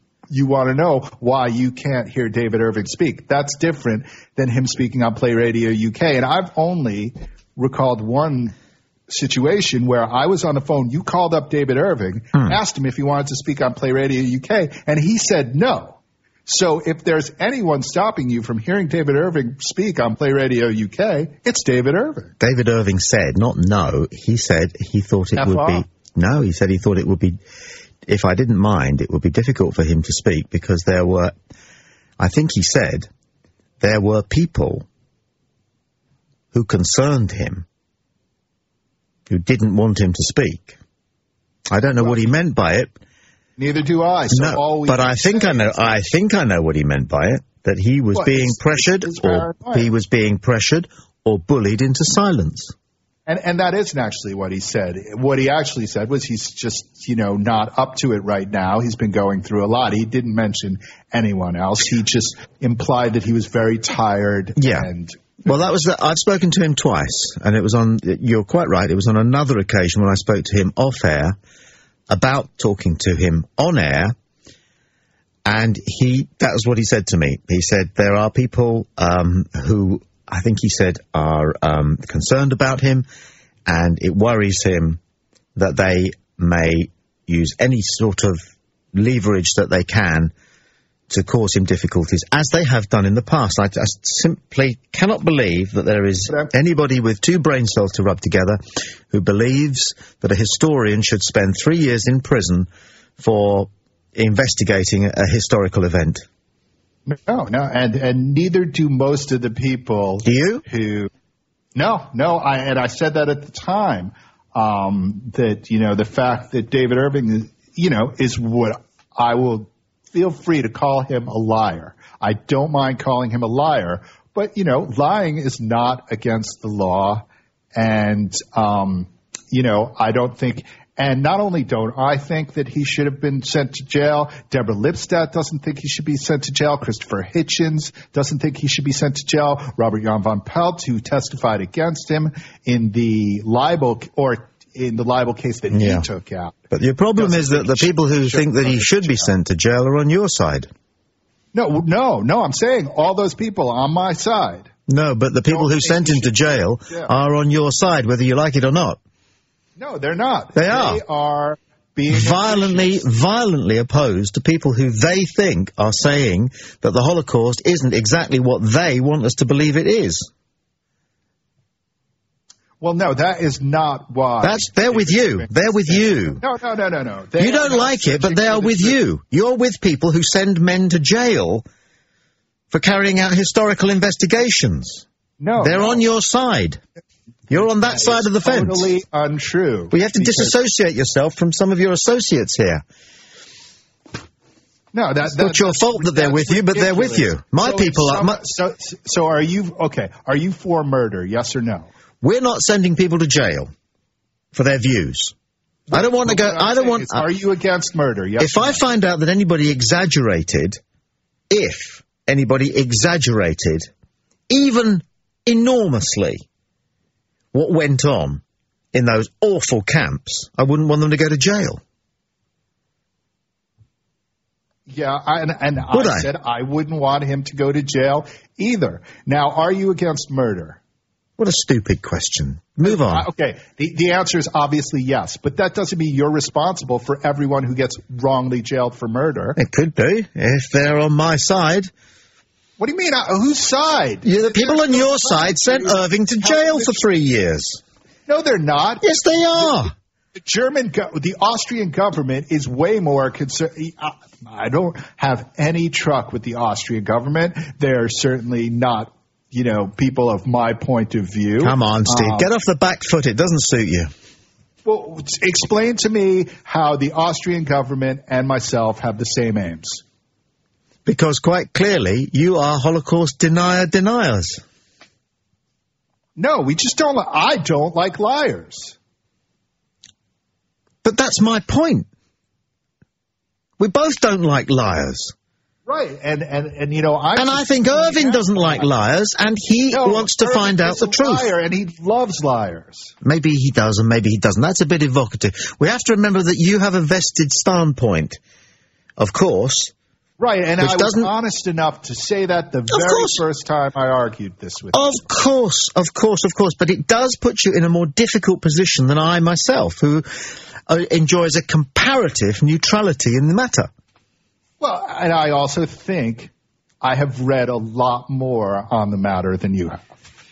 want to know why you can't hear David Irving speak. That's different than him speaking on Play Radio UK. And I've only recalled one situation where I was on the phone. You called up David Irving, asked him if he wanted to speak on Play Radio UK, and he said no. So if there's anyone stopping you from hearing David Irving speak on Play Radio UK, it's David Irving. David Irving said, not no, he said he thought it would be, no, he said he thought it would be, if I didn't mind, it would be difficult for him to speak because there were, I think he said, there were people who concerned him who didn't want him to speak. I don't know what he meant by it. Neither do I. So no, but I think I know. I think I know what he meant by it. That he was being pressured, or bullied into silence. And that isn't actually what he said. What he actually said was he's just, you know, not up to it right now. He's been going through a lot. He didn't mention anyone else. He just implied that he was very tired. Yeah. And well, that was. I've spoken to him twice, and it was on. You're quite right. It was on another occasion when I spoke to him off air about talking to him on air, and that was what he said to me. He said there are people who I think he said are concerned about him, and it worries him that they may use any sort of leverage that they can to cause him difficulties, as they have done in the past. I simply cannot believe that there is anybody with two brain cells to rub together who believes that a historian should spend 3 years in prison for investigating a historical event. No, and neither do most of the people. Do you? I said that at the time, that, you know, the fact that David Irving, you know, is what I will feel free to call him a liar. I don't mind calling him a liar, but, you know, lying is not against the law. And, you know, I don't think, and not only don't I think that he should have been sent to jail, Deborah Lipstadt doesn't think he should be sent to jail, Christopher Hitchens doesn't think he should be sent to jail, Robert Jan van Pelt, who testified against him in the libel case that he took out. But the problem is that the people who think that he should be sent to jail are on your side. No, I'm saying all those people on my side. No, but the people who sent him to jail are on your side, whether you like it or not. No, they're not. They are being violently opposed to people who they think are saying that the Holocaust isn't exactly what they want us to believe it is. Well, no, that is not why. They're with you. They're with you. No. You don't like it, but they are with you. You're with people who send men to jail for carrying out historical investigations. No. They're on your side. You're on that side of the fence. Totally untrue. Well, you have to disassociate yourself from some of your associates here. No, that's not your fault that they're with you, but they're with you. My people are... So are you... Okay, are you for murder, yes or no? We're not sending people to jail for their views. I don't want to go... Are you against murder, yes If I find out that anybody exaggerated, even enormously, what went on in those awful camps, I wouldn't want them to go to jail. Yeah, I said I wouldn't want him to go to jail either. Now, are you against murder? What a stupid question. Move on. Okay, the answer is obviously yes, but that doesn't mean you're responsible for everyone who gets wrongly jailed for murder. It could be, if they're on my side. What do you mean, whose side? Yeah, the people on your side sent Irving to jail for 3 years. No, they're not. Yes, they are. The Austrian government is way more concerned. I don't have any truck with the Austrian government. They're certainly not, people of my point of view. Come on, Steve. Get off the back foot. It doesn't suit you. Well, explain to me how the Austrian government and myself have the same aims. Because quite clearly, you are Holocaust deniers. No, we just don't. I don't like liars. But that's my point. We both don't like liars. Right, and I think Irving doesn't like liars, and he wants to find out the truth. Liar, and he loves liars. Maybe he does, and maybe he doesn't. That's a bit evocative. We have to remember that you have a vested standpoint, of course. Right, and I was honest enough to say that the very first time I argued this with you. Of course. But it does put you in a more difficult position than I myself, who enjoys a comparative neutrality in the matter. Well, and I also think I have read a lot more on the matter than you have,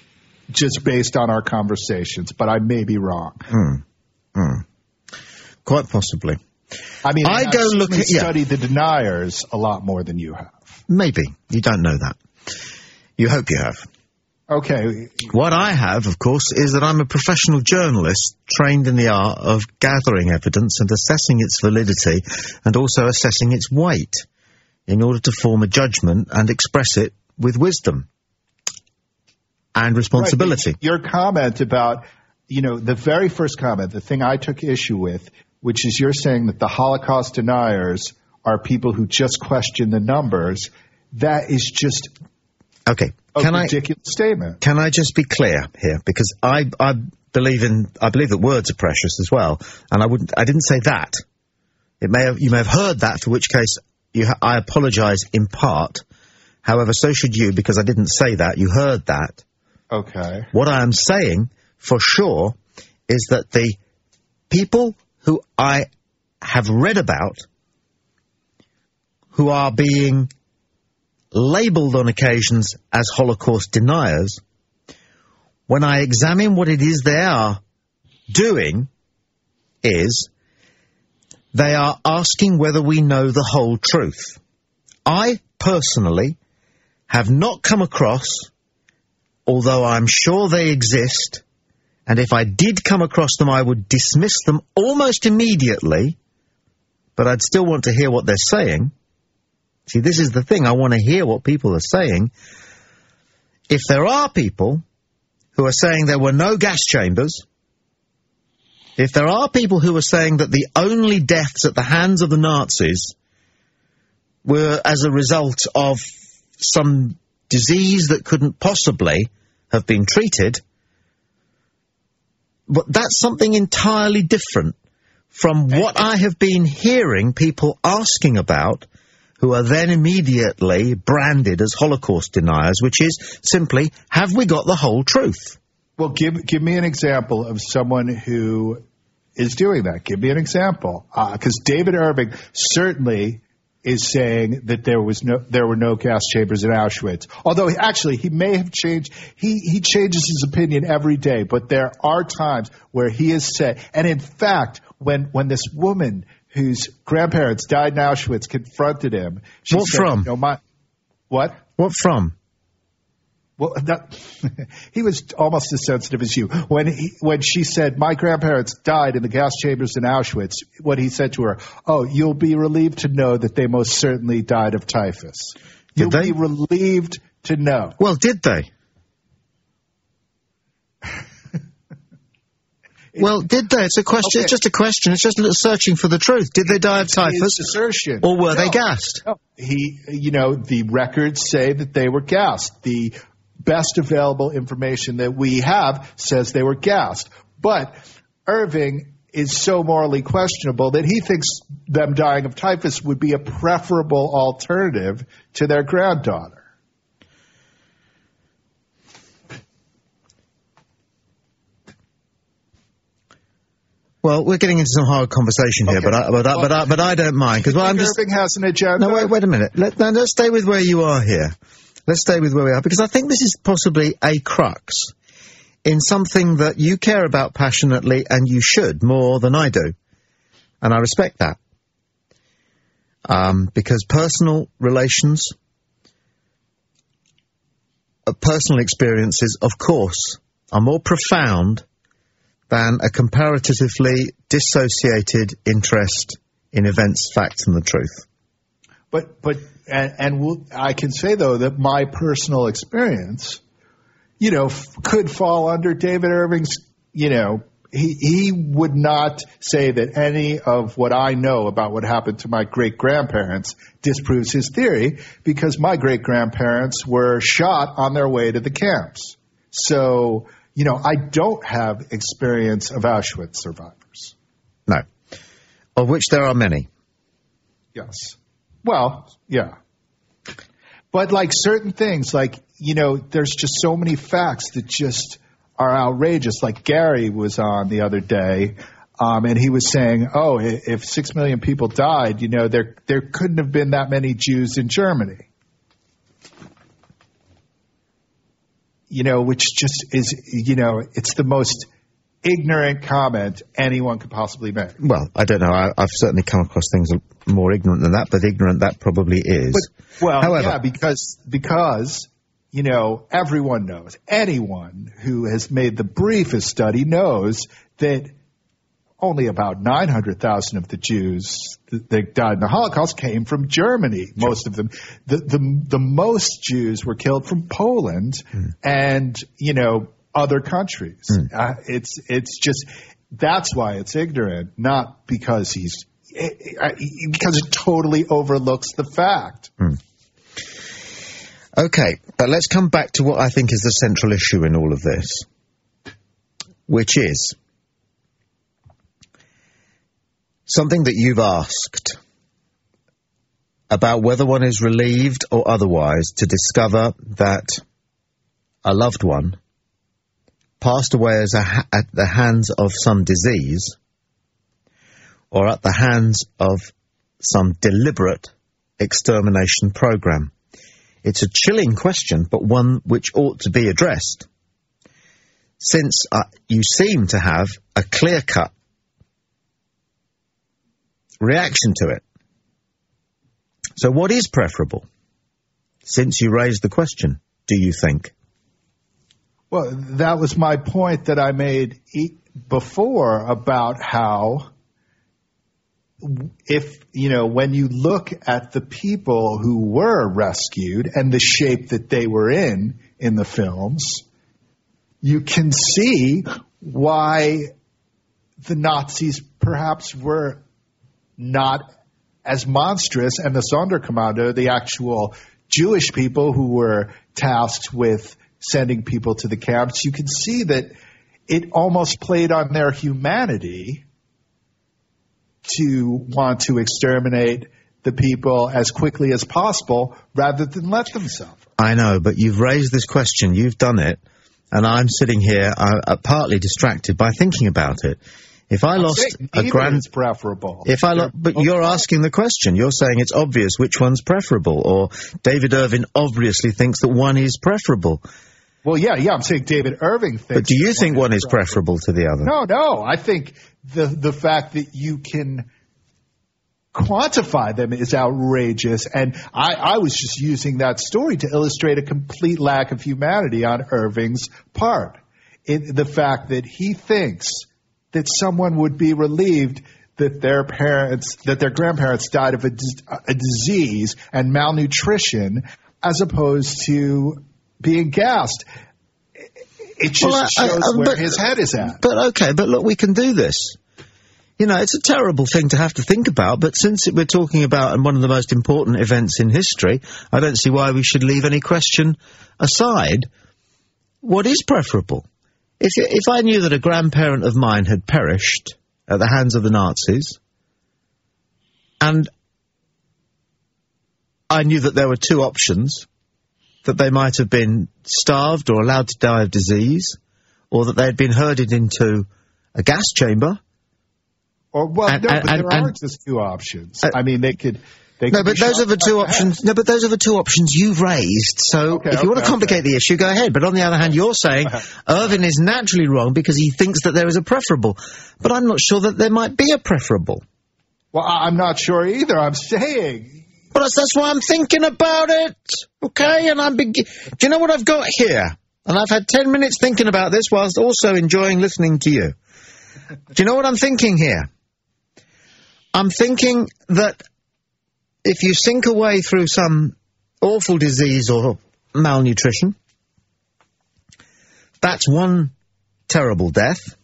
just based on our conversations, but I may be wrong. Quite possibly. I mean, I study the deniers a lot more than you have. Maybe. You don't know that. You hope you have. Okay. What I have, of course, is that I'm a professional journalist trained in the art of gathering evidence and assessing its validity and also assessing its weight in order to form a judgment and express it with wisdom and responsibility. Right. Your comment about, the very first comment, the thing I took issue with, which is you're saying that the Holocaust deniers are people who just question the numbers, that is just a ridiculous statement. Can I just be clear here? Because I believe that words are precious as well, and I didn't say that. You may have heard that, for which case I apologise in part. However, so should you, because I didn't say that. You heard that. Okay. What I am saying, for sure, is that the people who I have read about, who are being labelled on occasions as Holocaust deniers, when I examine what it is they are doing, is they are asking whether we know the whole truth. I personally have not come across, although I'm sure they exist, and if I did come across them, I would dismiss them almost immediately, but I'd still want to hear what they're saying. See, this is the thing. I want to hear what people are saying. If there are people who are saying there were no gas chambers, if there are people who are saying that the only deaths at the hands of the Nazis were as a result of some disease that couldn't possibly have been treated, but that's something entirely different from what I have been hearing people asking about, who are then immediately branded as Holocaust deniers, which is simply, have we got the whole truth? Well, give me an example of someone who is doing that. Give me an example. Because David Irving certainly is saying that there were no gas chambers in Auschwitz. Although, actually, he may have changed. He changes his opinion every day. But there are times where he has said, and in fact, when this woman whose grandparents died in Auschwitz confronted him, she what said, from? What? What from? Well, he was almost as sensitive as you. When she said, my grandparents died in the gas chambers in Auschwitz, what he said to her, oh, you'll be relieved to know that they most certainly died of typhus. You'll be relieved to know. Well, did they? Well, did they? It's a question. Okay. It's just a question. It's just searching for the truth. Did they die of typhus? Assertion. Or were they gassed? No. The records say that they were gassed. The best available information that we have says they were gassed. But Irving is so morally questionable that he thinks them dying of typhus would be a preferable alternative to their granddaughter. Well, we're getting into some hard conversation here, but I don't mind because Irving has an agenda. No, wait a minute. Let's stay with where you are here. Let's stay with where we are because I think this is possibly a crux in something that you care about passionately, and you should more than I do, and I respect that. Because personal relations, personal experiences, of course, are more profound than a comparatively dissociated interest in events, facts, and the truth. I can say, though, that my personal experience, could fall under David Irving's, he would not say that any of what I know about what happened to my great-grandparents disproves his theory, because my great-grandparents were shot on their way to the camps. So, I don't have experience of Auschwitz survivors. No. Of which there are many. Yes. Well, yeah. But like certain things, there's just so many facts that just are outrageous. Like Gary was on the other day, and he was saying, if 6 million people died, there couldn't have been that many Jews in Germany. Which just is, it's the most ignorant comment anyone could possibly make. Well, I don't know. I've certainly come across things more ignorant than that, but ignorant that probably is. However, yeah, because everyone knows, anyone who has made the briefest study knows that only about 900,000 of the Jews that died in the Holocaust came from Germany. Most of them. The most Jews were killed from Poland and, other countries. It's just, that's why it's ignorant, not because because it totally overlooks the fact. Okay, but let's come back to what I think is the central issue in all of this, which is something that you've asked about whether one is relieved or otherwise to discover that a loved one passed away at the hands of some disease or at the hands of some deliberate extermination program. It's a chilling question, but one which ought to be addressed, since you seem to have a clear-cut reaction to it. So what is preferable? Since you raised the question, do you think? Well, that was my point that I made before about how when you look at the people who were rescued and the shape that they were in the films, you can see why the Nazis perhaps were not as monstrous, and the Sonderkommando, the actual Jewish people who were tasked with sending people to the camps, you can see that it almost played on their humanity to want to exterminate the people as quickly as possible rather than let them suffer. I know, but you've raised this question. You've done it. And I'm sitting here partly distracted by thinking about it. If I lost a it's preferable. But you're asking the question. You're saying it's obvious which one's preferable, or David Irving obviously thinks that one is preferable. Well, yeah, I'm saying David Irving thinks. But do you think one is preferable to the other? No. I think the fact that you can quantify them is outrageous, and I was just using that story to illustrate a complete lack of humanity on Irving's part. The fact that he thinks that someone would be relieved that their grandparents died of a disease and malnutrition as opposed to being gassed. It just shows where his head is at. But look, we can do this. You know, it's a terrible thing to have to think about, but since we're talking about one of the most important events in history, I don't see why we should leave any question aside. What is preferable? If I knew that a grandparent of mine had perished at the hands of the Nazis, and I knew that there were two options, that they might have been starved or allowed to die of disease, or that they had been herded into a gas chamber. But there aren't just two options. I mean, they could. No, but those are the two options. No, but those are the two options you've raised. So if you want to complicate the issue, go ahead. But on the other hand, you're saying Irving is naturally wrong because he thinks that there is a preferable. But I'm not sure that there might be a preferable. Well, I'm not sure either. I'm saying. Well, that's why I'm thinking about it. Okay, and do you know what I've got here? And I've had 10 minutes thinking about this whilst also enjoying listening to you. Do you know what I'm thinking here? I'm thinking that if you sink away through some awful disease or malnutrition, that's one terrible death.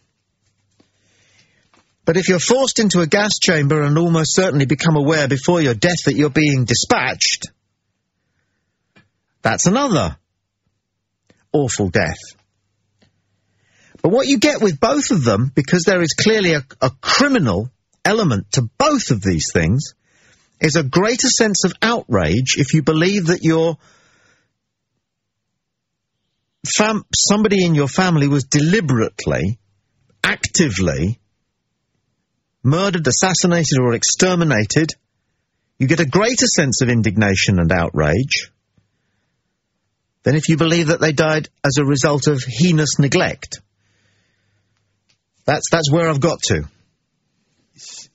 But if you're forced into a gas chamber and almost certainly become aware before your death that you're being dispatched, that's another awful death. But what you get with both of them, because there is clearly a criminal element to both of these things, is a greater sense of outrage if you believe that somebody in your family was deliberately, actively murdered, assassinated, or exterminated. You get a greater sense of indignation and outrage than if you believe that they died as a result of heinous neglect. That's where I've got to.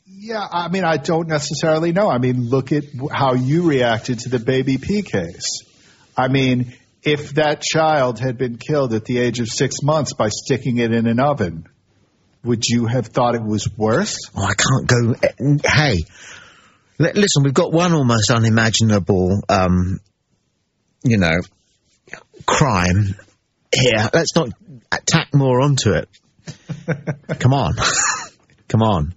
Yeah, I mean, I don't necessarily know. I mean, look at how you reacted to the Baby P case. I mean, if that child had been killed at the age of 6 months by sticking it in an oven, would you have thought it was worse? Oh, I can't go... Hey, listen, we've got one almost unimaginable, crime here. Let's not tack more onto it. Come on. Come on.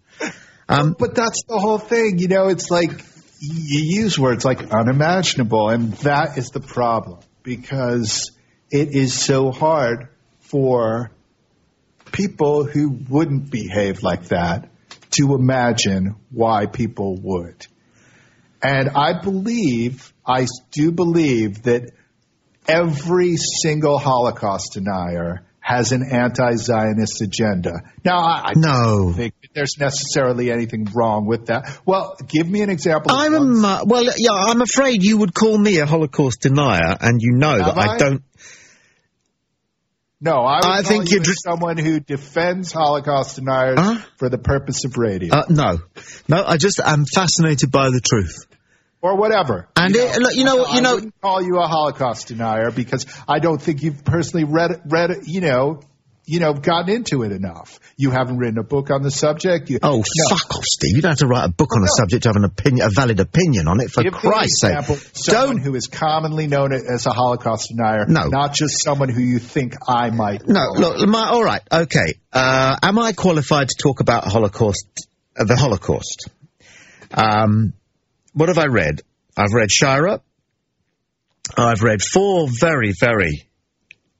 But that's the whole thing. You know, it's like you use words like unimaginable, and that is the problem, because it is so hard for people who wouldn't behave like that to imagine why people would. And I do believe that every single Holocaust denier has an anti-Zionist agenda. Now, I don't think there's necessarily anything wrong with that. Well, give me an example. I'm afraid you would call me a Holocaust denier, and you know that I don't. No, I think you're someone who defends Holocaust deniers for the purpose of radio. No, I'm fascinated by the truth. Or whatever. And I wouldn't call you a Holocaust denier because I don't think you've personally read gotten into it enough. You haven't written a book on the subject. Fuck off, Steve. You don't have to write a book on a subject to have a valid opinion on it, for Christ's sake. Someone who is commonly known as a Holocaust denier, not just someone who you think I might. No, look, all right, okay. Am I qualified to talk about the Holocaust? What have I read? I've read Shira. I've read 4 very, very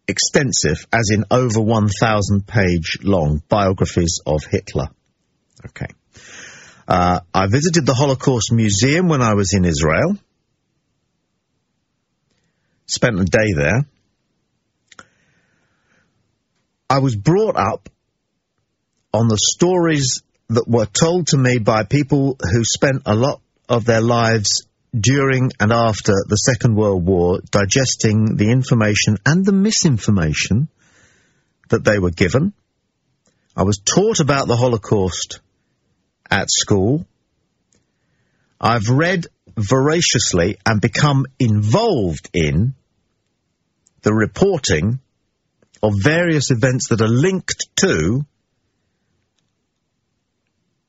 extensive, as in over 1,000-page long, biographies of Hitler. Okay. I visited the Holocaust Museum when I was in Israel. Spent a day there. I was brought up on the stories that were told to me by people who spent a lot of their lives during and after the Second World War digesting the information and the misinformation that they were given. I was taught about the Holocaust at school. I've read voraciously and become involved in the reporting of various events that are linked to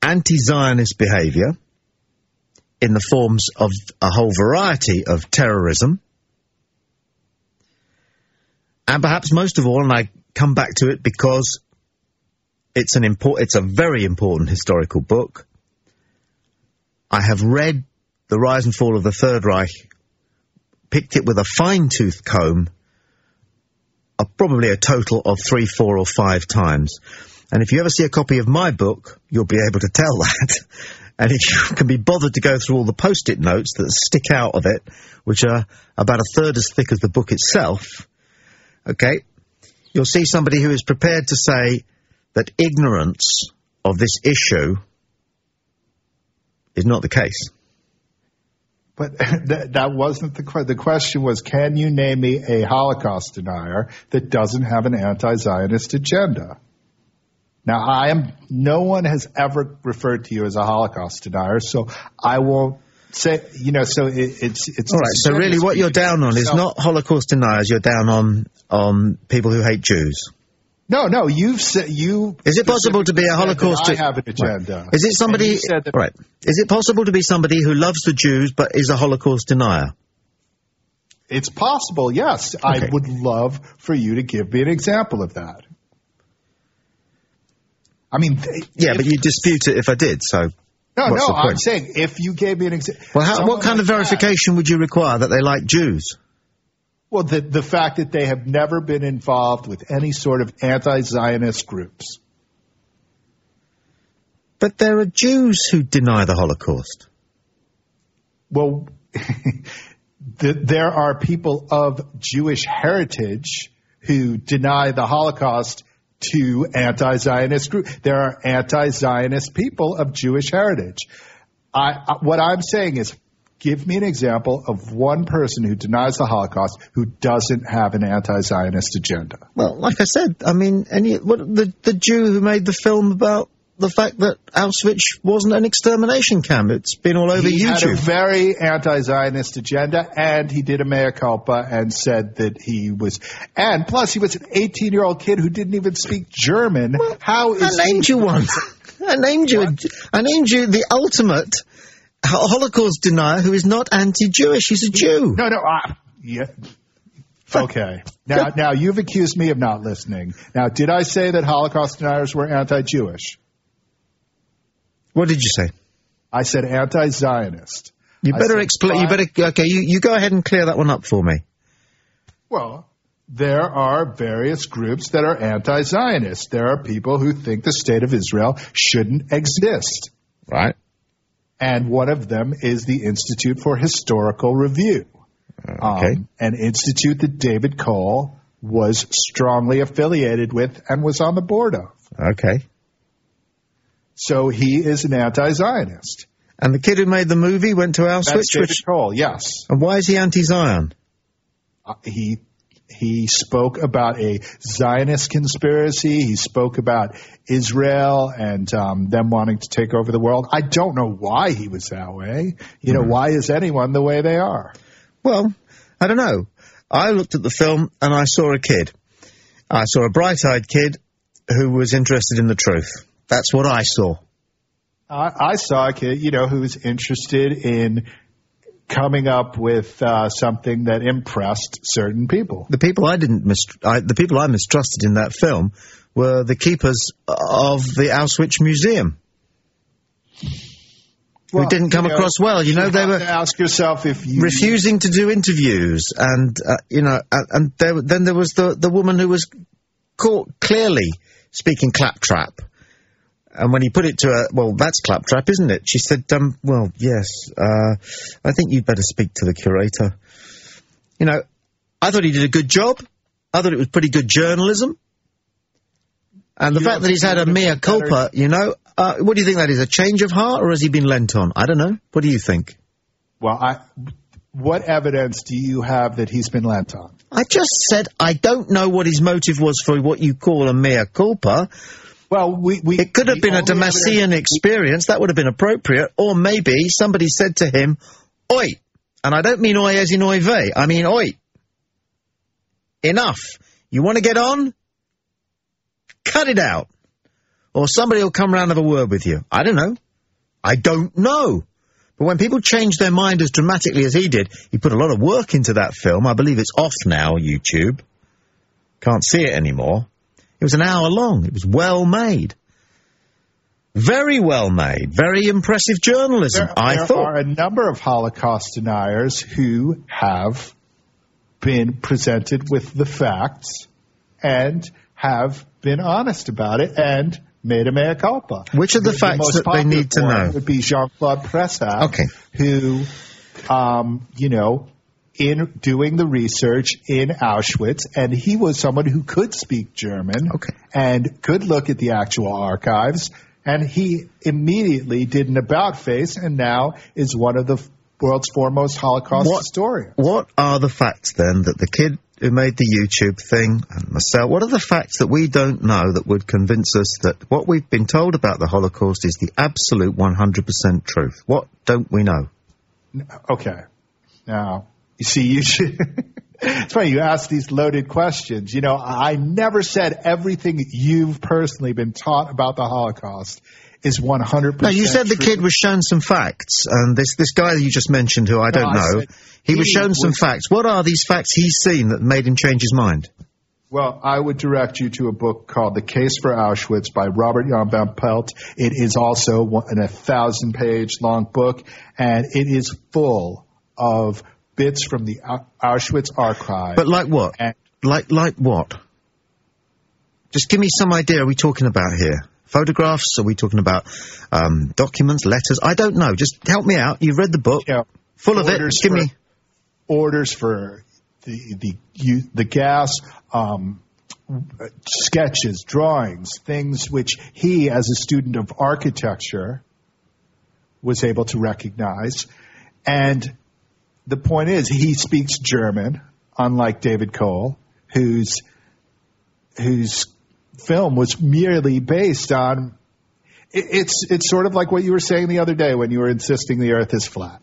anti-Zionist behaviour in the forms of a whole variety of terrorism. And perhaps most of all, and I come back to it because it's a very important historical book, I have read The Rise and Fall of the Third Reich, picked it with a fine-tooth comb, probably a total of 3, 4 or 5 times. And if you ever see a copy of my book, you'll be able to tell that. And if you can be bothered to go through all the post-it notes that stick out of it, which are about a third as thick as the book itself, okay, you'll see somebody who is prepared to say that ignorance of this issue is not the case. But that wasn't the question. The question was, can you name me a Holocaust denier that doesn't have an anti-Zionist agenda? Now, no one has ever referred to you as a Holocaust denier, so I won't say, so it's all right. So really what you're down on is not Holocaust deniers, you're down on people who hate Jews. No, you've said Is it possible to be a Holocaust? I have an agenda. Right. Is it somebody? Right. Is it possible to be somebody who loves the Jews but is a Holocaust denier? It's possible, yes. Okay. I would love for you to give me an example of that. I mean, but you dispute it if I did. So no, I'm saying if you gave me an example. Well, what kind of verification would you require that they like Jews? Well, the fact that they have never been involved with any sort of anti-Zionist groups. But there are Jews who deny the Holocaust. Well, there are people of Jewish heritage who deny the Holocaust to anti-Zionist groups. There are anti-Zionist people of Jewish heritage. What I'm saying is, give me an example of one person who denies the Holocaust who doesn't have an anti-Zionist agenda. Well, like I said, I mean, the Jew who made the film about the fact that Auschwitz wasn't an extermination camp. It's been all over YouTube. He had a very anti-Zionist agenda, and he did a mea culpa and said that he was... And plus, he was an 18-year-old kid who didn't even speak German. Well, I named you one. I named you the ultimate Holocaust denier who is not anti-Jewish. He's a Jew. No. Yeah. Okay. Now, you've accused me of not listening. Now, did I say that Holocaust deniers were anti-Jewish? What did you say? I said anti-Zionist. You better explain. You go ahead and clear that one up for me. Well, there are various groups that are anti-Zionist. There are people who think the state of Israel shouldn't exist. Right. And one of them is the Institute for Historical Review. Okay. An institute that David Cole was strongly affiliated with and was on the board of. Okay. So he is an anti-Zionist. And the kid who made the movie went to Auschwitz? That's David Cole, yes. And why is he anti-Zion? He spoke about a Zionist conspiracy. He spoke about Israel and them wanting to take over the world. I don't know why he was that way. Why is anyone the way they are? Well, I don't know. I looked at the film and I saw a kid. I saw a bright-eyed kid who was interested in the truth. That's what I saw. I saw a kid, who was interested in coming up with something that impressed certain people. The people the people I mistrusted in that film were the keepers of the Auschwitz Museum. Who didn't come across well. They were ask yourself if you refusing to do interviews, and and then there was the woman who was caught clearly speaking claptrap. And when he put it to her, well, that's claptrap, isn't it? She said, well, yes, I think you'd better speak to the curator. You know, I thought he did a good job. I thought it was pretty good journalism. And the fact that he's had a mea culpa, you know, what do you think that is, a change of heart, or has he been lent on? I don't know. What do you think? Well, what evidence do you have that he's been lent on? I just said I don't know what his motive was for what you call a mea culpa. Well, it could have been a Damascene experience. That would have been appropriate. Or maybe somebody said to him, oi. And I don't mean oi as in oi vey. I mean oi. Enough. You want to get on? Cut it out. Or somebody will come round and have a word with you. I don't know. I don't know. But when people change their mind as dramatically as he did, he put a lot of work into that film. I believe it's off now, YouTube. Can't see it anymore. It was an hour long. It was well made. Very well made. Very impressive journalism, I thought. There are a number of Holocaust deniers who have been presented with the facts and have been honest about it and made a mea culpa. Which are the facts that they need to know? Would be Jean-Claude Pressac, who, you know, in doing the research in Auschwitz, and he was someone who could speak German and could look at the actual archives, and he immediately did an about-face and now is one of the world's foremost Holocaust historians. What are the facts, then, that the kid who made the YouTube thing, and myself, what are the facts that we don't know that would convince us that what we've been told about the Holocaust is the absolute 100% truth? What don't we know? Okay. Now, you see, you should... It's funny, you ask these loaded questions. You know, I never said everything you've personally been taught about the Holocaust is 100% No, you said the true. kid was shown some facts, and this guy that you just mentioned, who I don't know, he was shown some facts. What are these facts he's seen that made him change his mind? Well, I would direct you to a book called The Case for Auschwitz by Robert Jan van Pelt. It is also an 1,000-page long book, and it is full of bits from the Auschwitz archive. But like what? Like what? Just give me some idea. Are we talking about here? Photographs? Are we talking about documents, letters? I don't know. Just help me out. You've read the book. Yeah. Full of it. Just give me orders for the gas, sketches, drawings, things which he, as a student of architecture, was able to recognize. And the point is, he speaks German, unlike David Cole, whose film was merely based on... It's sort of like what you were saying the other day when you were insisting the Earth is flat.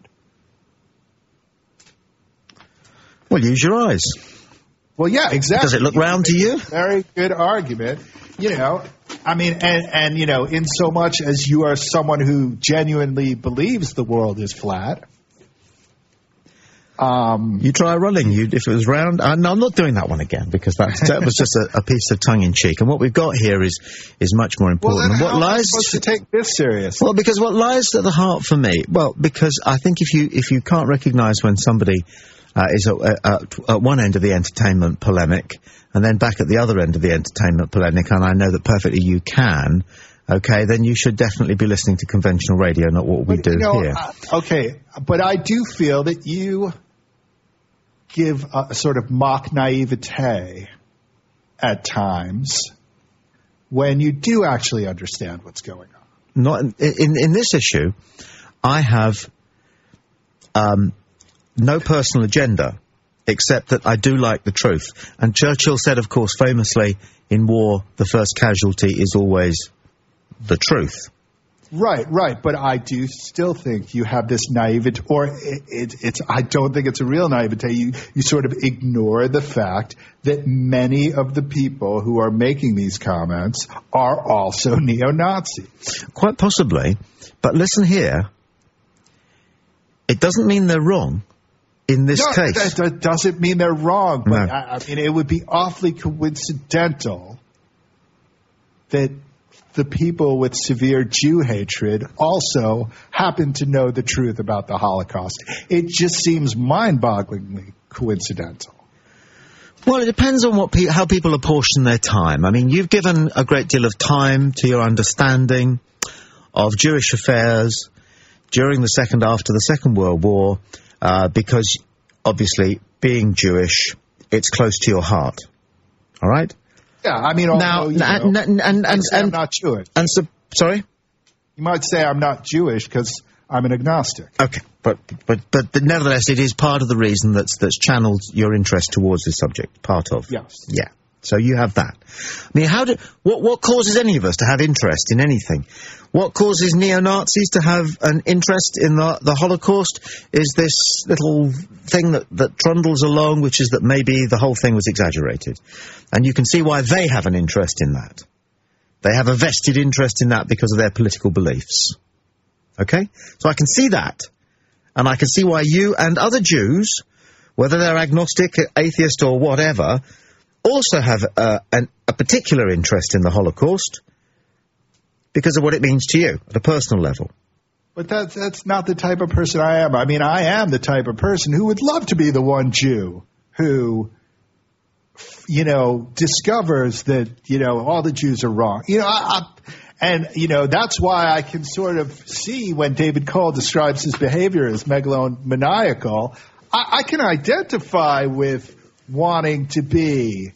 Well, use your eyes. Well, yeah, exactly. Does it look round to you? Very good argument. You know, I mean, and you know, in so much as you are someone who genuinely believes the world is flat... you try running. If it was round. No, I'm not doing that one again because that was just a piece of tongue in cheek. And what we've got here is much more important. Well, and what lies supposed to take this serious? Well, because what lies at the heart for me. Well, because I think if you can't recognise when somebody is at one end of the entertainment polemic and then back at the other end of the entertainment polemic, and I know that perfectly you can. Okay, then you should definitely be listening to conventional radio, not what we do here. Okay, but I do feel that you give a sort of mock naivete at times when you do actually understand what's going on. Not in this issue, I have no personal agenda, except that I do like the truth. And Churchill said, of course, famously, in war, the first casualty is always the truth. Right, but I do still think you have this naivete, or it's I don't think it's a real naivete. You sort of ignore the fact that many of the people who are making these comments are also neo-Nazis. Quite possibly, but listen here. It doesn't mean they're wrong in this case. That doesn't mean they're wrong, but no. I mean, it would be awfully coincidental that the people with severe Jew hatred also happen to know the truth about the Holocaust. It just seems mind-bogglingly coincidental. Well, it depends on how people apportion their time. I mean, you've given a great deal of time to your understanding of Jewish affairs during after the Second World War, because obviously being Jewish, it's close to your heart. All right? Yeah, I mean, although, I'm not Jewish. Sorry? You might say I'm not Jewish because I'm an agnostic. Okay, but nevertheless, it is part of the reason that's channeled your interest towards this subject. Part of. Yes. Yeah. So you have that. I mean, what causes any of us to have interest in anything? What causes neo-Nazis to have an interest in the Holocaust is this little thing that trundles along, which is that maybe the whole thing was exaggerated. And you can see why they have an interest in that. They have a vested interest in that because of their political beliefs. Okay? So I can see that. And I can see why you and other Jews, whether they're agnostic, atheist or whatever, also have a particular interest in the Holocaust because of what it means to you at a personal level. But that's not the type of person I am. I mean, I am the type of person who would love to be the one Jew who, discovers that, all the Jews are wrong. That's why I can sort of see when David Cole describes his behavior as megalomaniacal, I can identify with wanting to be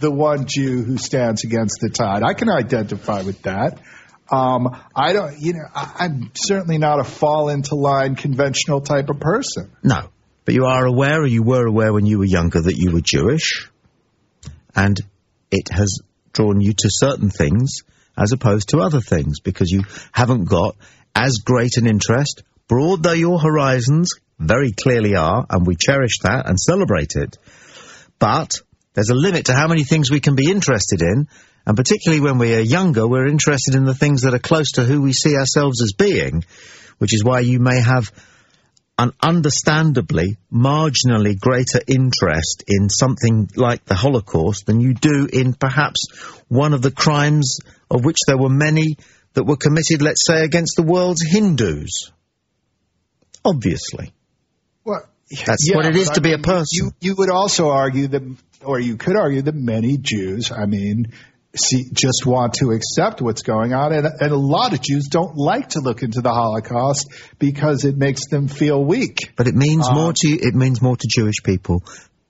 the one Jew who stands against the tide. I can identify with that. I'm certainly not a fall into line conventional type of person. No, but you are aware, or you were aware when you were younger, that you were Jewish, and it has drawn you to certain things as opposed to other things, because you haven't got as great an interest, broad though your horizons very clearly are, and we cherish that and celebrate it. But there's a limit to how many things we can be interested in, and particularly when we are younger, we're interested in the things that are close to who we see ourselves as being, which is why you may have an understandably, marginally greater interest in something like the Holocaust than you do in perhaps one of the crimes of which there were many that were committed, let's say, against the world's Hindus. Obviously. Well, that's what it is to be a person. You would also argue that, or you could argue that many Jews, just want to accept what's going on, and a lot of Jews don't like to look into the Holocaust because it makes them feel weak. But it means more to Jewish people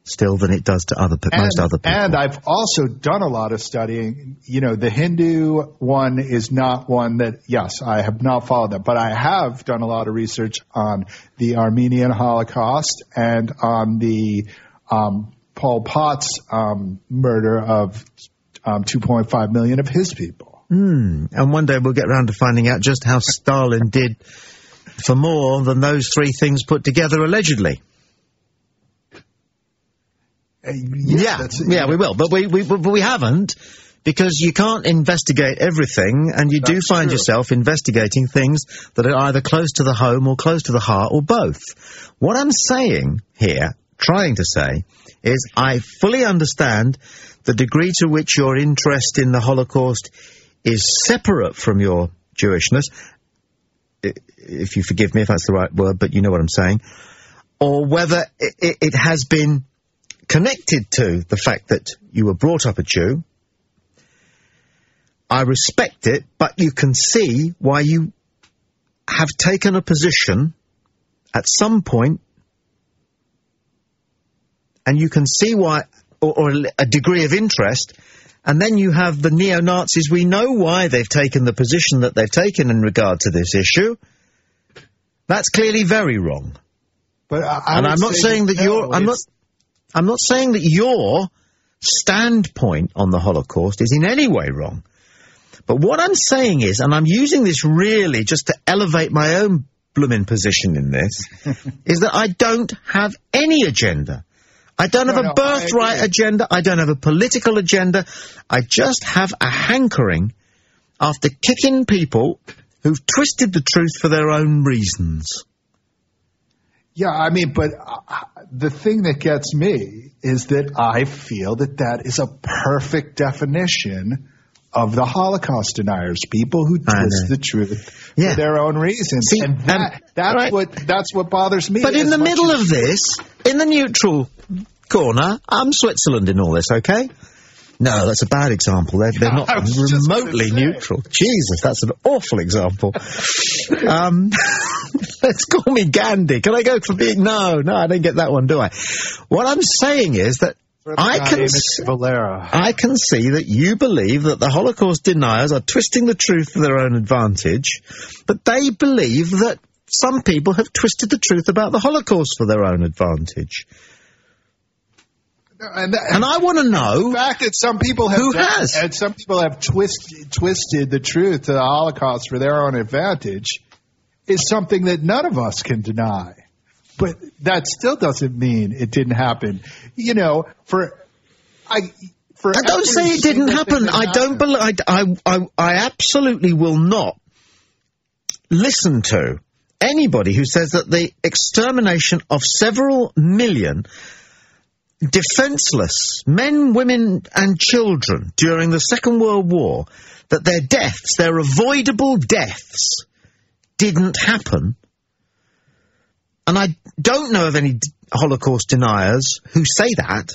still than it does to most other people. And I've also done a lot of studying. The Hindu one is not one that, yes, I have not followed that, but I have done a lot of research on the Armenian Holocaust and on the Pol Pot's murder of 2.5 million of his people. And one day we'll get around to finding out just how Stalin did for more than those three things put together, allegedly. Yeah, we will. But we haven't, because you can't investigate everything, and you do find yourself investigating things that are either close to the home or close to the heart or both. What I'm saying here, trying to say, is I fully understand the degree to which your interest in the Holocaust is separate from your Jewishness, if you forgive me if that's the right word, but you know what I'm saying, or whether it has been connected to the fact that you were brought up a Jew. I respect it, but you can see why you have taken a position at some point, and you can see why, or a degree of interest, and then you have the neo-Nazis. We know why they've taken the position that they've taken in regard to this issue. That's clearly very wrong. But I'm not saying that I'm not saying that your standpoint on the Holocaust is in any way wrong. But what I'm saying is, and I'm using this really just to elevate my own blooming position in this, is that I don't have any agenda. I don't have a birthright agenda. I don't have a political agenda. I just have a hankering after kicking people who've twisted the truth for their own reasons. Yeah, but the thing that gets me is that I feel that is a perfect definition of the Holocaust deniers, people who twist the truth for their own reasons. See, and that's what bothers me. But in the middle of this, in the neutral corner. I'm Switzerland in all this, okay? No, that's a bad example. They're not remotely neutral. Jesus, that's an awful example. Let's call me Gandhi. Can I go for being... No, I don't get that one, do I? What I'm saying is that I can see that you believe that the Holocaust deniers are twisting the truth for their own advantage, but they believe that some people have twisted the truth about the Holocaust for their own advantage. And I want to know the fact that some people have and some people have twisted the truth to the Holocaust for their own advantage is something that none of us can deny. But that still doesn't mean it didn't happen. You know, I don't say it didn't happen. I don't believe. I absolutely will not listen to anybody who says that the extermination of several million defenseless men, women, and children during the Second World War, that their deaths, their avoidable deaths, didn't happen. And I don't know of any Holocaust deniers who say that.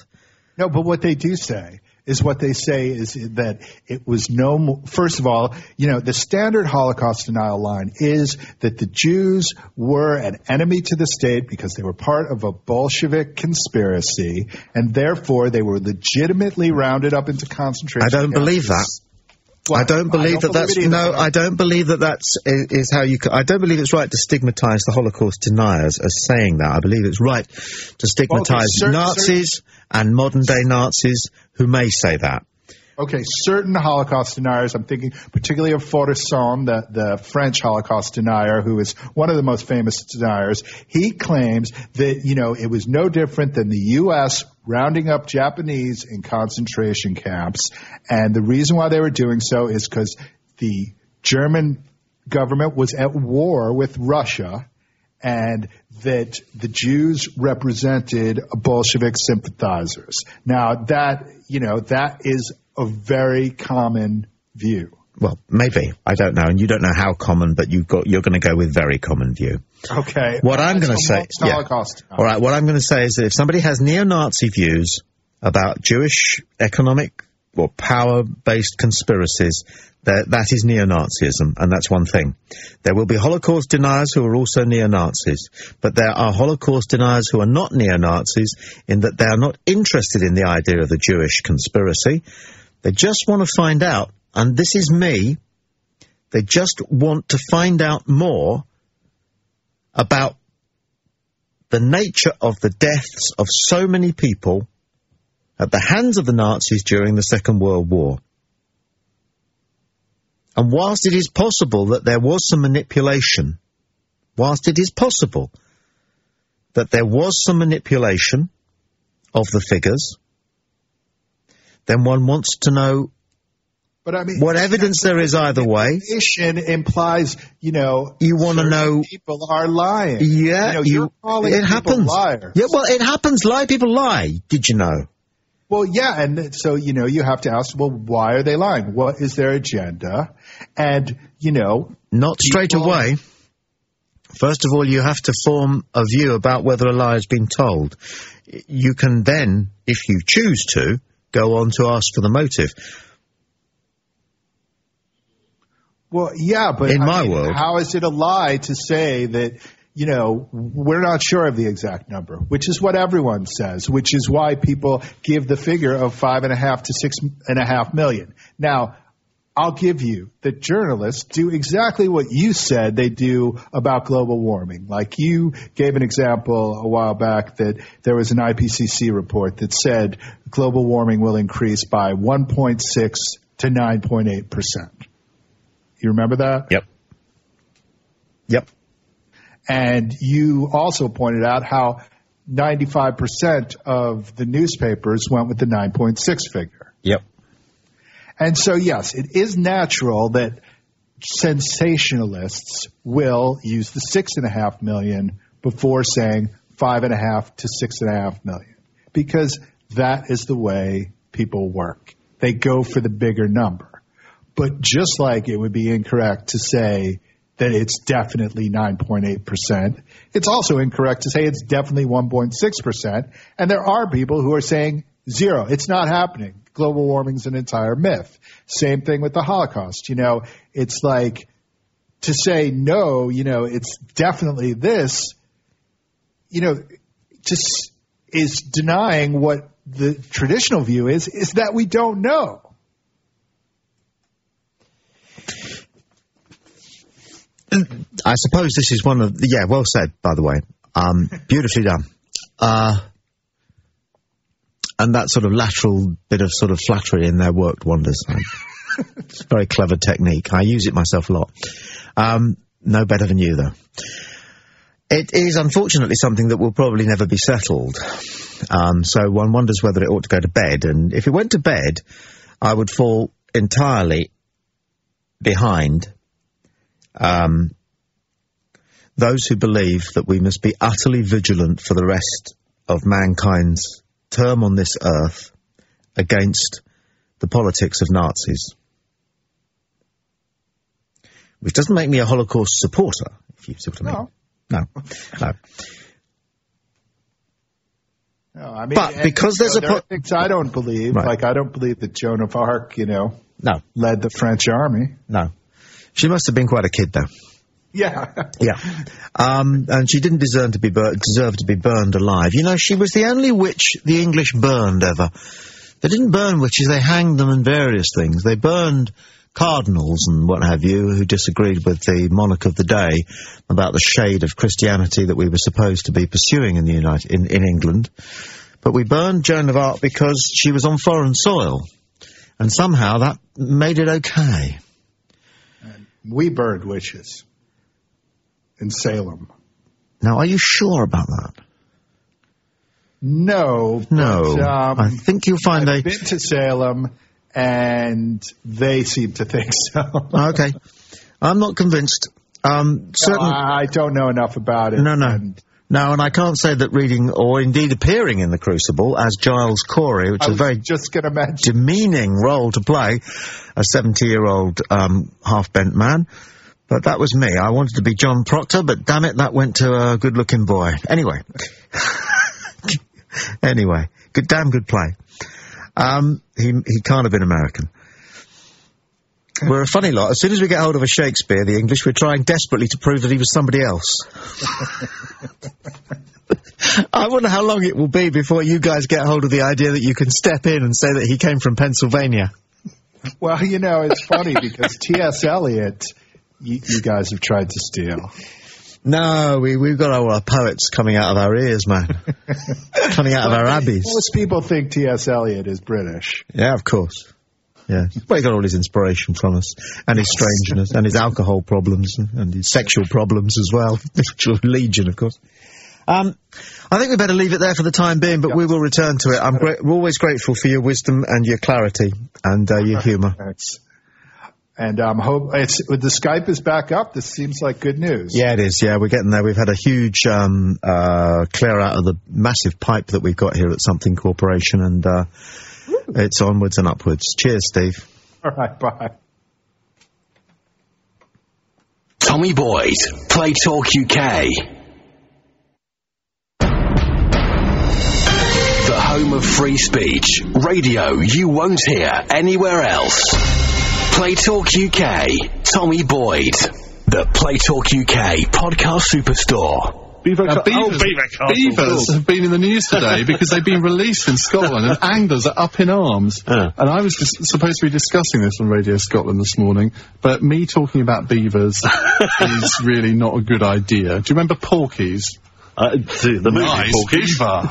No, but what they do say is that it was no more. First of all, you know, the standard Holocaust denial line is that the Jews were an enemy to the state because they were part of a Bolshevik conspiracy, and therefore they were legitimately rounded up into concentration camps. I don't believe that. Well, I don't believe that that's... No, I don't believe that that's is how you... I don't believe it's right to stigmatise the Holocaust deniers as saying that. I believe it's right to stigmatise Nazis and modern-day Nazis who may say that. Okay, certain Holocaust deniers, I'm thinking particularly of Faurisson, the French Holocaust denier, who is one of the most famous deniers. He claims that, you know, it was no different than the U.S. rounding up Japanese in concentration camps. And the reason why they were doing so is because the German government was at war with Russia, and that the Jews represented Bolshevik sympathizers. Now, that is a very common view. Well, maybe. I don't know. And you don't know how common, but you're going to go with very common view. Okay. What I'm going to say... All right, what I'm going to say is that if somebody has neo-Nazi views about Jewish economic or power-based conspiracies, that is neo-Nazism, and that's one thing. There will be Holocaust deniers who are also neo-Nazis, but there are Holocaust deniers who are not neo-Nazis in that they are not interested in the idea of the Jewish conspiracy. They just want to find out, and this is me, they just want to find out more about the nature of the deaths of so many people at the hands of the Nazis during the Second World War. And whilst it is possible that there was some manipulation, of the figures, then one wants to know what evidence there is either way. Manipulation implies, you want to know people are lying. Yeah, you're calling it happens. Liars. Yeah, well, it happens. People lie. Did you know? Well, yeah, and so, you have to ask, well, why are they lying? What is their agenda? And, Not straight away. First of all, you have to form a view about whether a lie has been told. You can then, if you choose to, go on to ask for the motive. Well, yeah, but in my world, how is it a lie to say that, we're not sure of the exact number, which is what everyone says, which is why people give the figure of 5.5 to 6.5 million. Now, I'll give you that journalists do exactly what you said they do about global warming. Like you gave an example a while back that there was an IPCC report that said global warming will increase by 1.6 to 9.8%. You remember that? Yep. And you also pointed out how 95% of the newspapers went with the 9.6 figure. Yep. And so, yes, it is natural that sensationalists will use the 6.5 million before saying 5.5 to 6.5 million, because that is the way people work. They go for the bigger number. But just like it would be incorrect to say that it's definitely 9.8%. It's also incorrect to say it's definitely 1.6%. And there are people who are saying 0. It's not happening. Global warming's an entire myth. Same thing with the Holocaust. It's like to say no, it's definitely this, just is denying what the traditional view is that we don't know. I suppose this is one of well said, by the way. Beautifully done. And that sort of lateral bit of sort of flattery in there worked wonders. It's a very clever technique. I use it myself a lot. No better than you, though. It is unfortunately something that will probably never be settled. So one wonders whether it ought to go to bed. And if it went to bed, I would fall entirely behind those who believe that we must be utterly vigilant for the rest of mankind's term on this earth against the politics of Nazis. Which doesn't make me a Holocaust supporter, if you see what I mean. No. No, I mean, but because there's things I don't believe, right. Like I don't believe that Joan of Arc, no, led the French army. No. She must have been quite a kid, though. Yeah. Yeah. And she didn't deserve to be burned alive. She was the only witch the English burned ever. They didn't burn witches, they hanged them and various things. They burned cardinals and what have you who disagreed with the monarch of the day about the shade of Christianity that we were supposed to be pursuing in England. But we burned Joan of Arc because she was on foreign soil. And somehow that made it okay. We burned witches in Salem. Now, are you sure about that? No. No. I think you'll find I've been to Salem, and they seem to think so. Okay. I'm not convinced. I don't know enough about it. No. No, and I can't say that reading or indeed appearing in The Crucible as Giles Corey, which is a very demeaning role to play, a 70-year-old half-bent man. But that was me. I wanted to be John Proctor, but damn it, that went to a good-looking boy. Anyway. Damn good play. He can't have been American. We're a funny lot. As soon as we get hold of a Shakespeare, the English, we're trying desperately to prove that he was somebody else. I wonder how long it will be before you guys get hold of the idea that you can step in and say that he came from Pennsylvania. Well, it's funny because T.S. Eliot, you guys have tried to steal. No, we've got our poets coming out of our ears, man. Coming out of our abbeys. Most people think T.S. Eliot is British. Yeah, of course. Yeah. Well, he got all his inspiration from us, and his strangeness, and his alcohol problems, and his sexual problems as well. Legion, of course. I think we better leave it there for the time being, but we will return to it. We're always grateful for your wisdom and your clarity and your humour. Thanks. And the Skype is back up. This seems like good news. Yeah, it is. Yeah, we're getting there. We've had a huge clear out of the massive pipe that we've got here at Something Corporation, and it's onwards and upwards. Cheers, Steve. All right, bye. Tommy Boyd, Play Talk UK. The home of free speech. Radio you won't hear anywhere else. Play Talk UK. Tommy Boyd. The Play Talk UK podcast superstore. Beavers have been in the news today because they've been released in Scotland and anglers are up in arms. And I was supposed to be discussing this on Radio Scotland this morning, but me talking about beavers is really not a good idea. Do you remember Porky's? The movie Porky's. Beaver.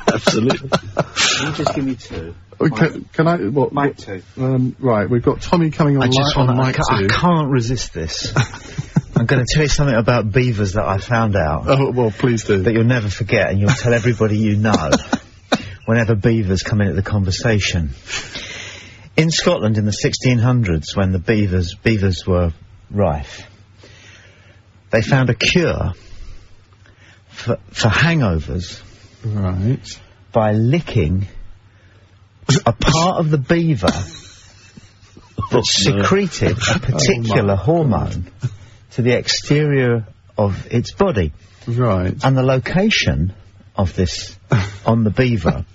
Absolutely. Can you just give me two? Can I? What? Mic 2. Right, we've got Tommy coming on mic 2. I can't resist this. I'm going to tell you something about beavers that I found out. Oh, well, please do. That you'll never forget, and you'll tell everybody you know whenever beavers come into the conversation. In Scotland in the 1600s, when the beavers were rife, they found a cure for hangovers. Right. By licking a part of the beaver that secreted a particular hormone to the exterior of its body. Right. And the location of this on the beaver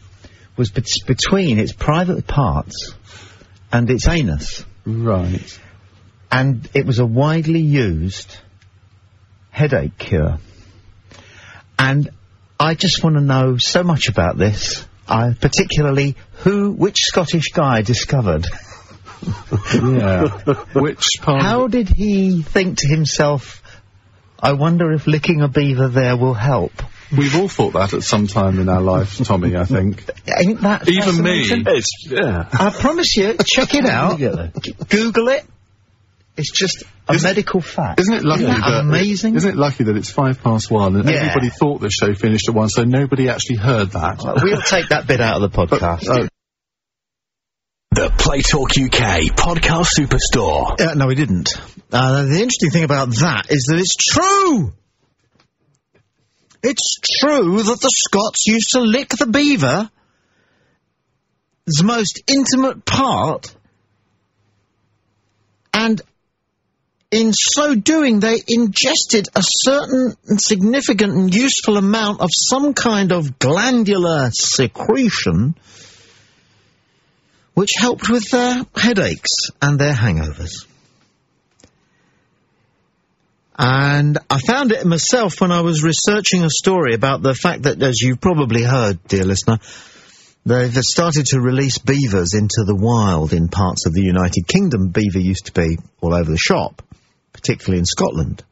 was between its private parts and its anus. Right. And it was a widely used headache cure. And I just want to know so much about this. Particularly which Scottish guy discovered. Yeah. Which part? How did he think to himself, I wonder if licking a beaver there will help? We've all thought that at some time in our life, Tommy, I think. Ain't that Even me. Yeah. I promise you, check it out. Google it. It's just a medical fact. Isn't it lucky that amazing? Isn't it lucky that it's 1:05 and everybody thought the show finished at 1, so nobody actually heard that? We'll take that bit out of the podcast. The Play Talk UK Podcast Superstore. No, we didn't. The interesting thing about that is that it's true! It's true that the Scots used to lick the beaver's most intimate part, and in so doing, they ingested a certain significant and useful amount of some kind of glandular secretion which helped with their headaches and their hangovers. And I found it myself when I was researching a story about the fact that, as you've probably heard, dear listener, they've started to release beavers into the wild in parts of the United Kingdom. Beaver used to be all over the shop, particularly in Scotland.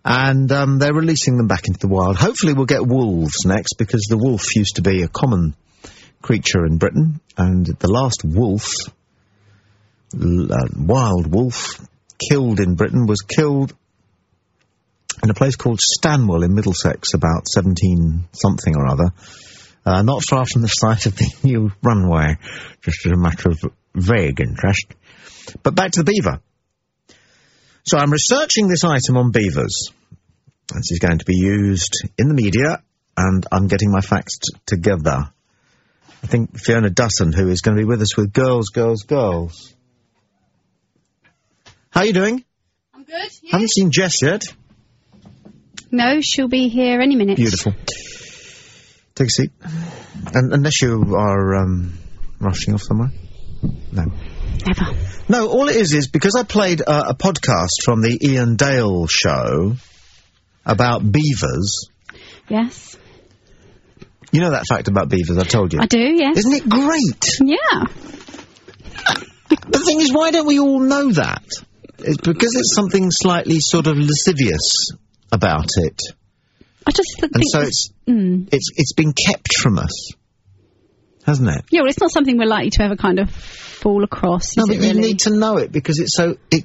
And they're releasing them back into the wild. Hopefully we'll get wolves next, because the wolf used to be a common creature in Britain, and the last wolf, wild wolf, killed in Britain was killed in a place called Stanwell in Middlesex about 17-something or other, not far from the site of the new runway, just as a matter of vague interest. But back to the beaver. So I'm researching this item on beavers. This is going to be used in the media, and I'm getting my facts together. I think Fiona Dutton, who is going to be with us with Girls, Girls, Girls. How are you doing? I'm good. You? Haven't seen Jess yet. No, she'll be here any minute. Beautiful. Take a seat. And unless you are rushing off somewhere? No. Never. No, all it is because I played a podcast from the Ian Dale show about beavers. Yes. You know that fact about beavers, I told you? I do, yes. Isn't it great? Yeah. The thing is, why don't we all know that? It's because it's something slightly sort of lascivious about it. I just think so it's been kept from us, hasn't it? Yeah, well, it's not something we're likely to ever kind of fall across. No, but you need to know it, because it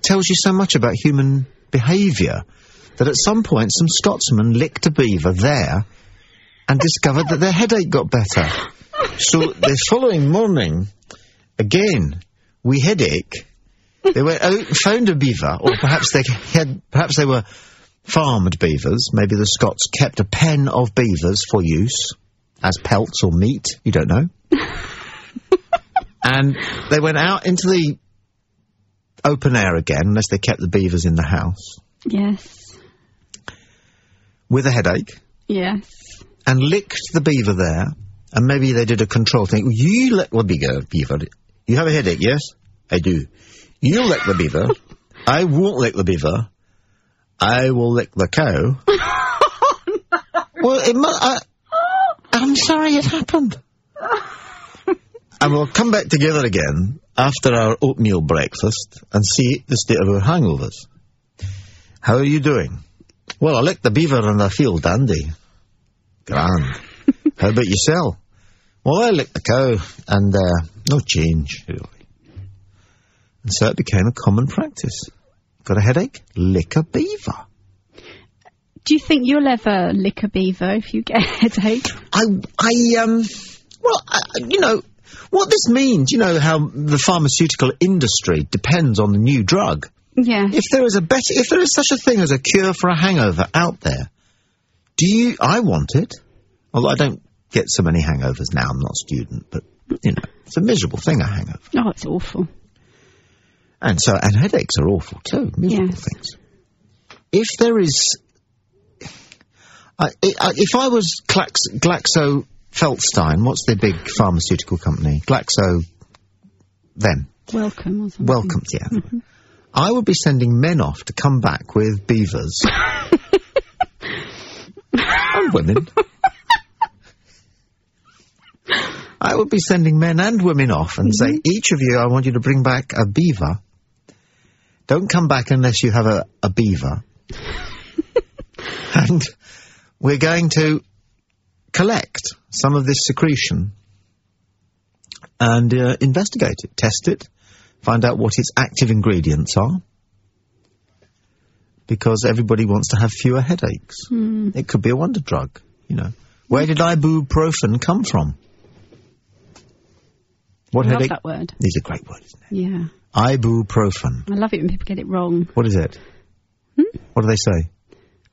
tells you so much about human behaviour that at some point some Scotsman licked a beaver there and discovered that their headache got better. So the following morning, again, we headache. They went out and found a beaver, or perhaps they were farmed beavers. Maybe the Scots kept a pen of beavers for use as pelts or meat. You don't know. And they went out into the open air again, unless they kept the beavers in the house. Yes. With a headache. Yes. And licked the beaver there, and maybe they did a control thing. You lick the beaver. You have a headache, yes? I do. You lick the beaver. I won't lick the beaver. I will lick the cow. Oh, no. Well, I'm sorry it happened. And we'll come back together again after our oatmeal breakfast and see the state of our hangovers. How are you doing? Well, I licked the beaver and I feel dandy. Grand. How about yourself? Well, I licked the cow and no change, really. And so it became a common practice. Got a headache? Lick a beaver. Do you think you'll ever lick a beaver if you get a headache? You know, what this means, you know how the pharmaceutical industry depends on the new drug. Yeah. If there is such a thing as a cure for a hangover out there, I want it. Although I don't get so many hangovers now, I'm not a student, but You know, it's a miserable thing, a hangover. Oh, it's awful. And headaches are awful too, miserable things. If there is... if I was Glaxo Feldstein, what's the big pharmaceutical company? Glaxo... them. Welcome or something. Welcome, yeah. Mm-hmm. I would be sending men off to come back with beavers. And women. I would be sending men and women off and say, each of you, I want you to bring back a beaver. Don't come back unless you have a beaver. And we're going to collect some of this secretion and investigate it, test it, find out what its active ingredients are. Because everybody wants to have fewer headaches. It could be a wonder drug, you know. Where did ibuprofen come from? What I headache? love that word. It's a great word, isn't it? Yeah. Ibuprofen. I love it when people get it wrong. What is it? What do they say?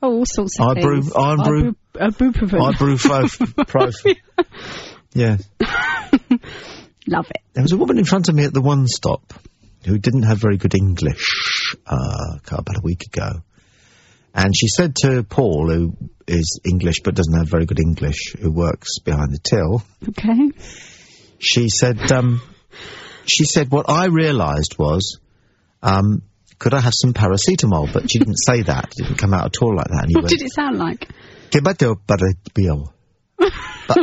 Oh, all sorts of things. Ibuprofen. Ibuprofen. Yeah. Love it. There was a woman in front of me at the One Stop who didn't have very good English about a week ago. And she said to Paul, who is English but doesn't have very good English, who works behind the till. Okay. She said, what I realised was, could I have some paracetamol? But she didn't say that. It didn't come out at all like that. And What did it sound like? But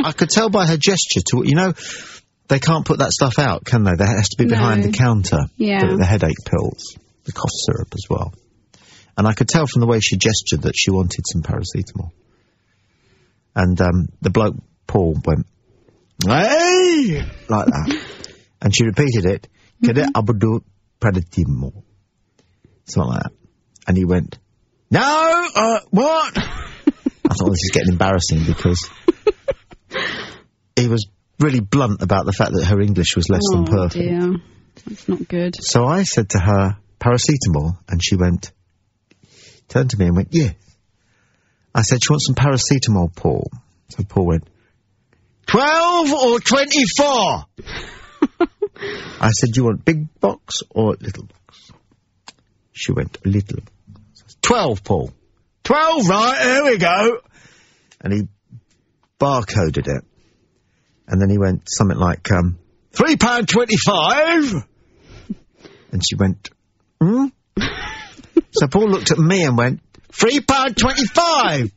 I could tell by her gesture you know, they can't put that stuff out, can they? That has to be behind the counter. Yeah. The headache pills, the cough syrup as well. And I could tell from the way she gestured that she wanted some paracetamol. And the bloke, Paul, went, hey! Like that. And she repeated it. Abdu paracetamol. Something like that. And he went, no, what? I thought this is getting embarrassing because he was really blunt about the fact that her English was less than perfect. Dear. That's not good. So I said to her, paracetamol, and she turned to me and went, yeah. I said, she wants some paracetamol, Paul. So Paul went, 12 or 24? I said, do you want big box or little box? She went, little. 12, Paul. 12, right, here we go. And he barcoded it. And then he went something like, £3.25. And she went, So Paul looked at me and went, £3.25.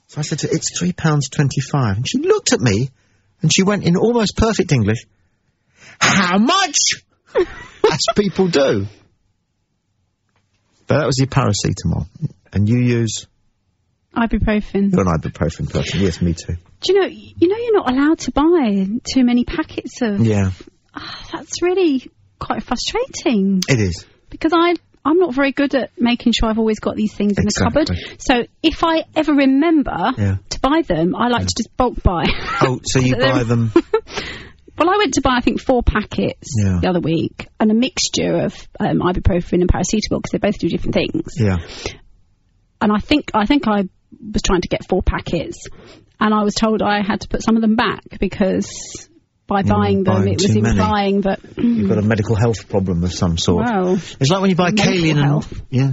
So I said to her, it's £3.25. And she looked at me and she went in almost perfect English, how much? As people do. But that was your paracetamol. And you use? Ibuprofen. You're an ibuprofen person. Yes, me too. Do you know you're not allowed to buy too many packets of... Yeah. That's really quite frustrating. It is. Because I'm not very good at making sure I've always got these things in the cupboard. So if I ever remember to buy them, I like to just bulk buy. Oh, so you buy them... Well, I went to buy, I think, 4 packets the other week, and a mixture of ibuprofen and paracetamol, because they both do different things. Yeah. And I think I was trying to get 4 packets, and I was told I had to put some of them back, because by buying them, it was implying that... You've got a medical health problem of some sort. Well... It's like when you buy Kalian and... Yeah.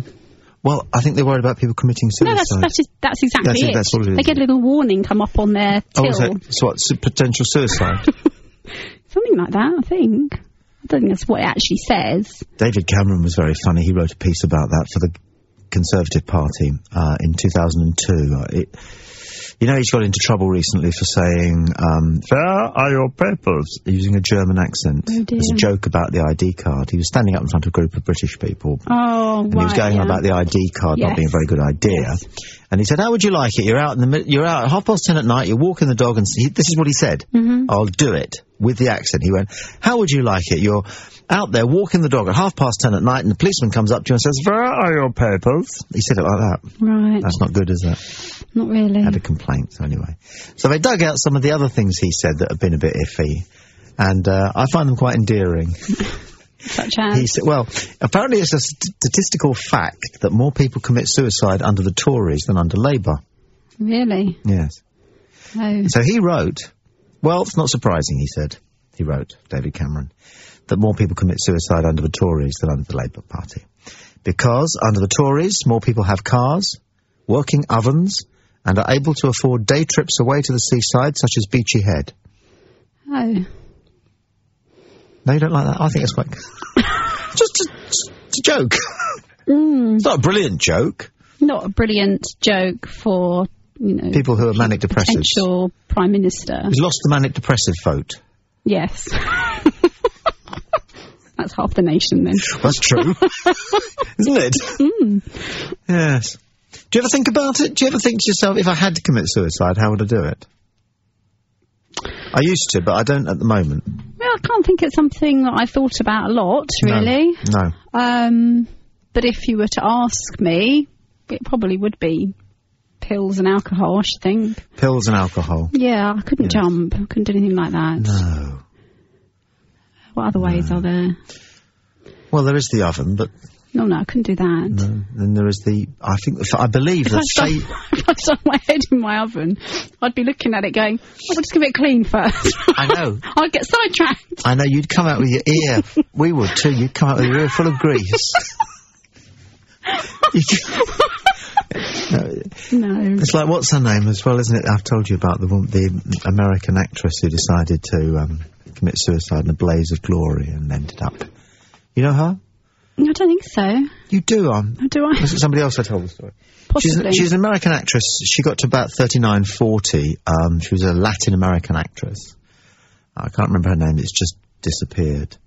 Well, I think they're worried about people committing suicide. No, that's exactly it. That's what it is. They get a little warning come up on their till. So what, potential suicide? Something like that, I think. I don't think that's what it actually says. David Cameron was very funny. He wrote a piece about that for the Conservative Party in 2002. He's got into trouble recently for saying, where are your papers? Using a German accent. Oh, dear. As a joke about the ID card. He was standing up in front of a group of British people. Oh, and he was going on about the ID card not being a very good idea. Yes. And he said, how would you like it? You're out at 10:30 at night, you're walking the dog, and this is what he said. I'll do it. With the accent. He went, how would you like it? You're out there walking the dog at 10:30 at night, and the policeman comes up to you and says, where are your papers? He said it like that. Right. That's not good, is it? Not really. Had a complaint, so anyway. So they dug out some of the other things he said that have been a bit iffy, and I find them quite endearing. Such as? He said, well, apparently it's a statistical fact that more people commit suicide under the Tories than under Labour. Really? Yes. Oh. So he wrote, well, it's not surprising, he said. he wrote, David Cameron, that more people commit suicide under the Tories than under the Labour Party. Because under the Tories, more people have cars, working ovens, and are able to afford day trips away to the seaside, such as Beachy Head. Oh. No, you don't like that? I think it's quite... just a joke. It's not a brilliant joke. Not a brilliant joke for, people who are manic depressive. Potential Prime Minister. He's lost the manic depressive vote. Yes. That's half the nation then. That's true. Isn't it? Yes. Do you ever think about it? Do you ever think to yourself, if I had to commit suicide, how would I do it? I used to, but I don't at the moment. Well, I can't think it's something that I've thought about a lot, really. No. But if you were to ask me, it probably would be pills and alcohol, I should think. Pills and alcohol? Yeah, I couldn't jump. I couldn't do anything like that. No. What other ways are there? Well, there is the oven, but... No, I couldn't do that. No. Then there is the... I believe that... If I stuck my head in my oven, I'd be looking at it going, we'll just give it clean first. I know. I'd get sidetracked. I know, you'd come out with your ear... We would too, you'd come out with your ear full of grease. No. It's like, what's her name as well, isn't it? I've told you about the American actress who decided to commit suicide in a blaze of glory and ended up... You know her? I don't think so. You do, Do I? Was it somebody else I told the story? Possibly. She's an American actress. She got to about 39, 40. She was a Latin American actress. I can't remember her name. It's just disappeared.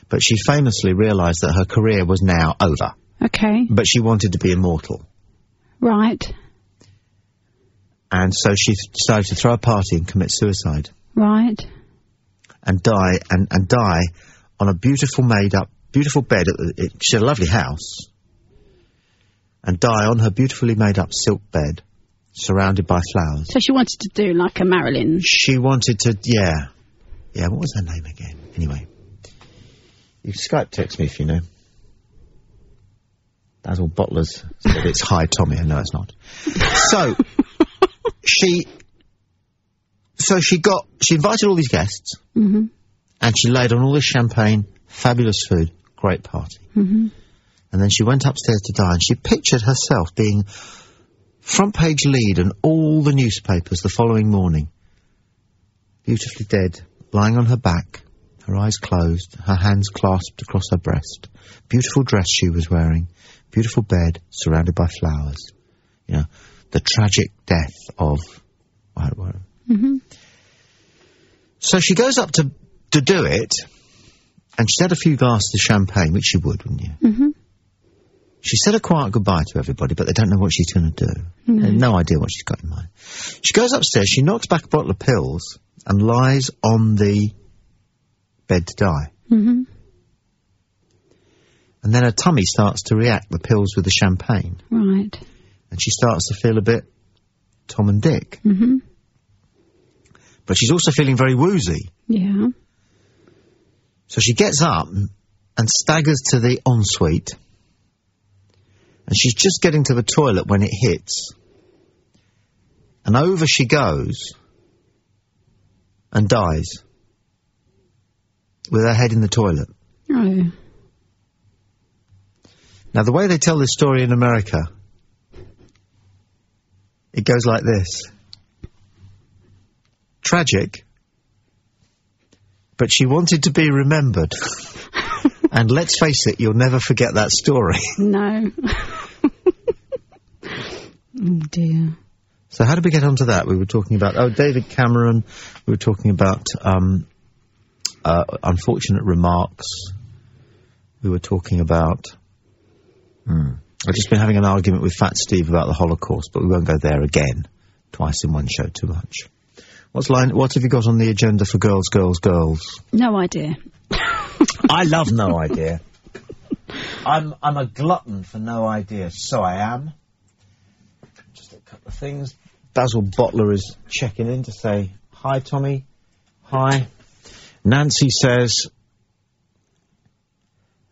But she famously realised that her career was now over. Okay. But she wanted to be immortal. Right. And so she decided to throw a party and commit suicide. Right. And die on a beautiful bed. She had a lovely house. And die on her beautifully made-up silk bed, surrounded by flowers. So she wanted to do like a Marilyn. She wanted to, yeah. Yeah, what was her name again? Anyway. You can Skype text me if you know. Basil Bottlers said it's hi, Tommy. No, it's not. So, she invited all these guests. Mm-hmm. And she laid on all this champagne, fabulous food, great party. Mm-hmm. And then she went upstairs to die, and she pictured herself being front page lead in all the newspapers the following morning. Beautifully dead, lying on her back, her eyes closed, her hands clasped across her breast. Beautiful dress she was wearing, beautiful bed, surrounded by flowers. You know, the tragic death of... Mm-hmm. So she goes up to do it, and she's had a few glasses of champagne, which you would, wouldn't you? Mm-hmm. She said a quiet goodbye to everybody, but they don't know what she's going to do. No. They have no idea what she's got in mind. She goes upstairs, she knocks back a bottle of pills, and lies on the bed to die. Mm-hmm. And then her tummy starts to react, the pills with the champagne. Right. And she starts to feel a bit Tom and Dick. Mm-hmm. But she's also feeling very woozy. Yeah. So she gets up and staggers to the ensuite. And she's just getting to the toilet when it hits. And over she goes and dies with her head in the toilet. Oh. Now, the way they tell this story in America, it goes like this. Tragic, but she wanted to be remembered. And let's face it, you'll never forget that story. No. Oh, dear. So how did we get onto that? We were talking about, David Cameron. We were talking about unfortunate remarks. We were talking about... I've just been having an argument with Fat Steve about the Holocaust, but we won't go there again. Twice in one show, too much. What have you got on the agenda for girls? No idea. I love no idea. I'm a glutton for no idea, so I am. Just a couple of things. Basil Bottler is checking in to say, hi, Tommy. Hi. Nancy says,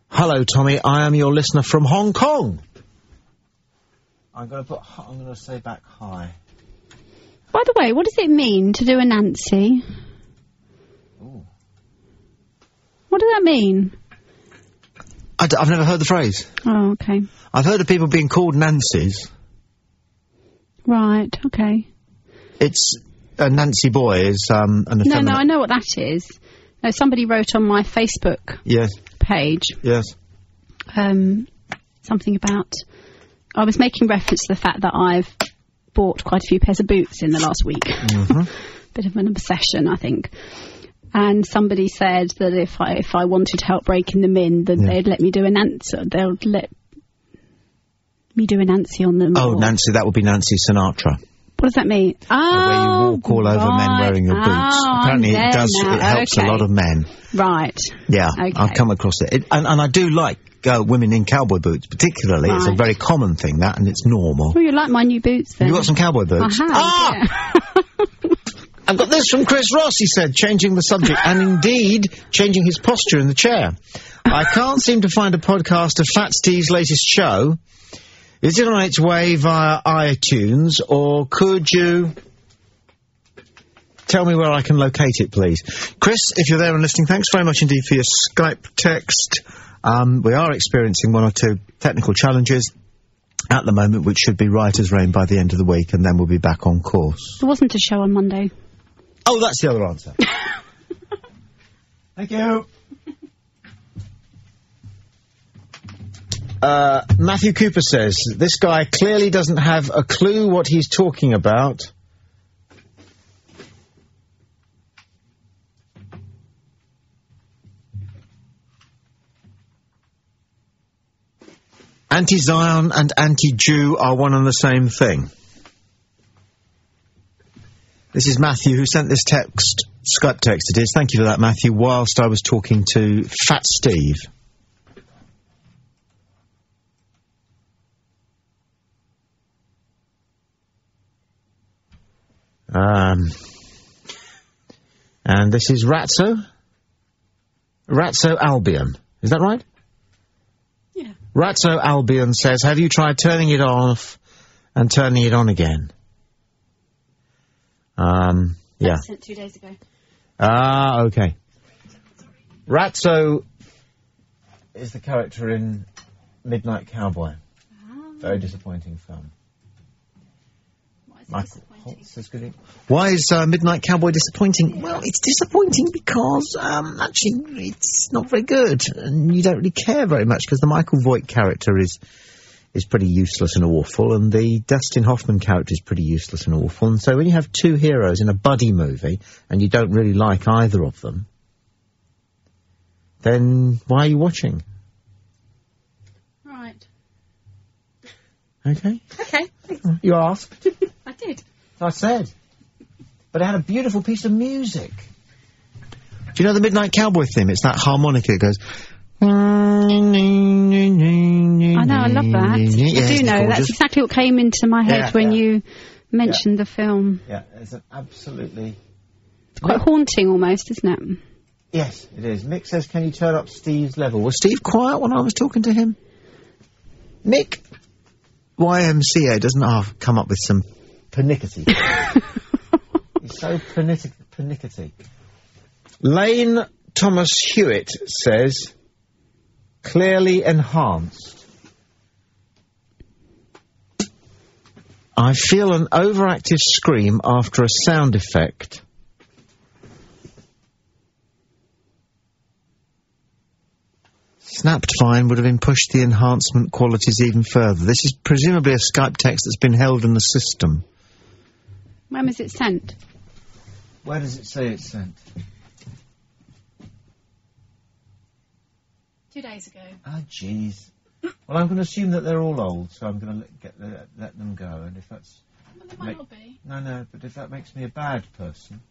hello, Tommy. I am your listener from Hong Kong. I'm going to say back hi. By the way, what does it mean to do a Nancy? Ooh. What does that mean? I've never heard the phrase. Oh, okay. I've heard of people being called Nancy's. Right, okay. It's a Nancy boy is an effeminate... No, I know what that is. No, somebody wrote on my Facebook page. Yes. Something about... I was making reference to the fact that I've bought quite a few pairs of boots in the last week. Mm-hmm. Bit of an obsession, I think. And somebody said that if I wanted help breaking them in, then they'd let me do a Nancy. They'll let me do a Nancy on them. Oh, Nancy, that would be Nancy Sinatra. What does that mean? Oh, where you walk all over men wearing your boots. Apparently it does. Now. It helps a lot of men. Right. Yeah, okay. I've come across it. And I do like women in cowboy boots, particularly. Right. It's a very common thing, that, and it's normal. Well, you like my new boots, then. You got some cowboy boots? I have, yeah. I've got this from Chris Ross, he said, changing the subject, and indeed, changing his posture in the chair. I can't seem to find a podcast of Fat Steve's latest show. Is it on its way via iTunes, or could you tell me where I can locate it, please? Chris, if you're there and listening, thanks very much indeed for your Skype text. We are experiencing one or two technical challenges at the moment, which should be right as rain by the end of the week, and then we'll be back on course. There wasn't a show on Monday. Oh, that's the other answer. Thank you. Matthew Cooper says, this guy clearly doesn't have a clue what he's talking about. Anti-Zion and anti-Jew are one and the same thing. This is Matthew who sent this text, Skype text it is. Thank you for that, Matthew, whilst I was talking to Fat Steve. And this is Ratso Albion. Is that right? Yeah. Ratso Albion says, have you tried turning it off and turning it on again? Yeah. Sent 2 days ago. Ah, okay. Ratso is the character in Midnight Cowboy. Very disappointing film. Why is it disappointing? Why is Midnight Cowboy disappointing? Well, it's disappointing because, actually, it's not very good. And you don't really care very much because the Michael Voight character is pretty useless and awful, and the Dustin Hoffman character is pretty useless and awful. And so when you have two heroes in a buddy movie, and you don't really like either of them, then why are you watching? Right. Okay. Okay. You asked. I did. I said. But it had a beautiful piece of music. Do you know the Midnight Cowboy theme? It's that harmonica. It goes... I know, I love that. Yeah, I do know. That's exactly what came into my head when you mentioned the film. Yeah, it's an absolutely... It's quite haunting almost, isn't it? Yes, it is. Mick says, can you turn up Steve's level? Was Steve quiet when I was talking to him? Mick, YMCA doesn't come up with some pernickety. He's so pernickety. Lane Thomas Hewitt says, clearly enhanced. I feel an overactive scream after a sound effect. Snapped fine would have been pushed the enhancement qualities even further. This is presumably a Skype text that's been held in the system. When was it sent? Where does it say it's sent? 2 days ago. Ah, jeez. Well, I'm going to assume that they're all old, so I'm going to let them go. And if that's... Well, they might not be. No, but if that makes me a bad person...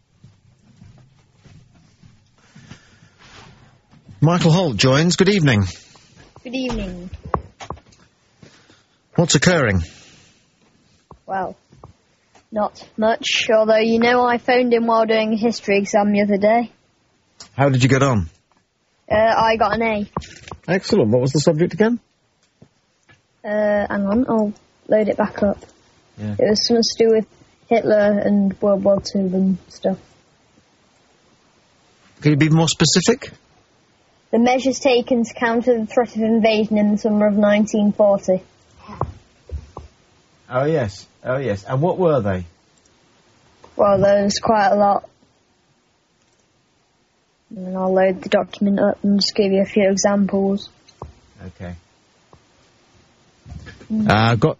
Michael Holt joins. Good evening. Good evening. What's occurring? Well, not much, although you know I phoned in while doing a history exam the other day. How did you get on? I got an A. Excellent. What was the subject again? Hang on, I'll load it back up. Yeah. It was something to do with Hitler and World War II and stuff. Can you be more specific? the measures taken to counter the threat of invasion in the summer of 1940. Oh, yes. Oh, yes. And what were they? Well, there's quite a lot. And I'll load the document up and just give you a few examples. Okay. I've got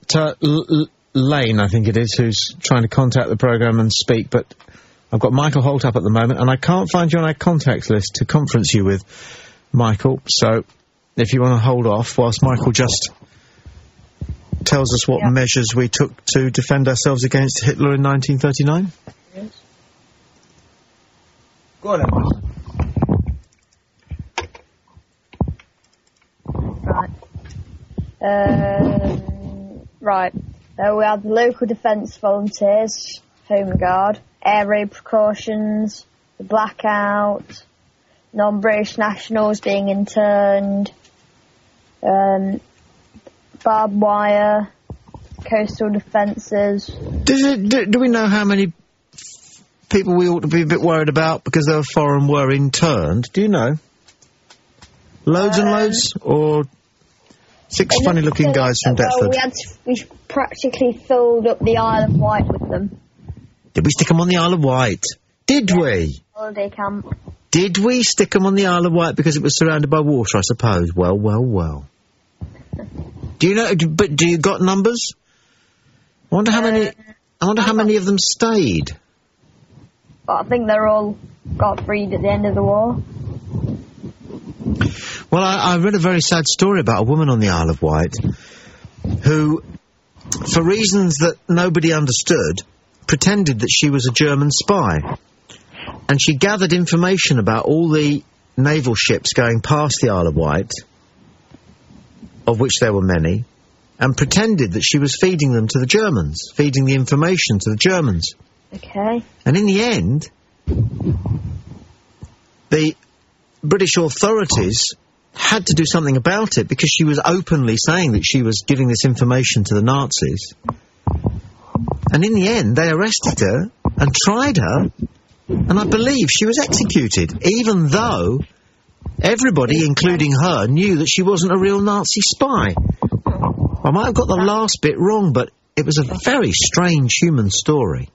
Lane, I think it is, who's trying to contact the programme and speak, but I've got Michael Holt up at the moment, and I can't find you on our contacts list to conference you with, Michael, so if you want to hold off whilst Michael just tells us what measures we took to defend ourselves against Hitler in 1939. Yes. Go on, Emma. Right. We had the local defence volunteers, Home Guard, air raid precautions, the blackout, non-British nationals being interned, barbed wire, coastal defences. Do we know how many people we ought to be a bit worried about because they were foreign were interned? Do you know? Loads and loads, or 6 funny-looking guys from Deptford? Well, we practically filled up the Isle of Wight with them. Did we stick them on the Isle of Wight? Did we? Holiday camp. Did we stick them on the Isle of Wight because it was surrounded by water, I suppose? Well, well, well. Do you know, but do you got numbers? I wonder how many of them stayed. But I think they're all got freed at the end of the war. Well, I read a very sad story about a woman on the Isle of Wight who, for reasons that nobody understood, pretended that she was a German spy. And she gathered information about all the naval ships going past the Isle of Wight, of which there were many, and pretended that she was feeding them to the Germans, feeding the information to the Germans. Okay. And in the end, the British authorities had to do something about it because she was openly saying that she was giving this information to the Nazis. And in the end, they arrested her and tried her, and I believe she was executed, even though everybody, including her, knew that she wasn't a real Nazi spy. I might have got the last bit wrong, but it was a very strange human story.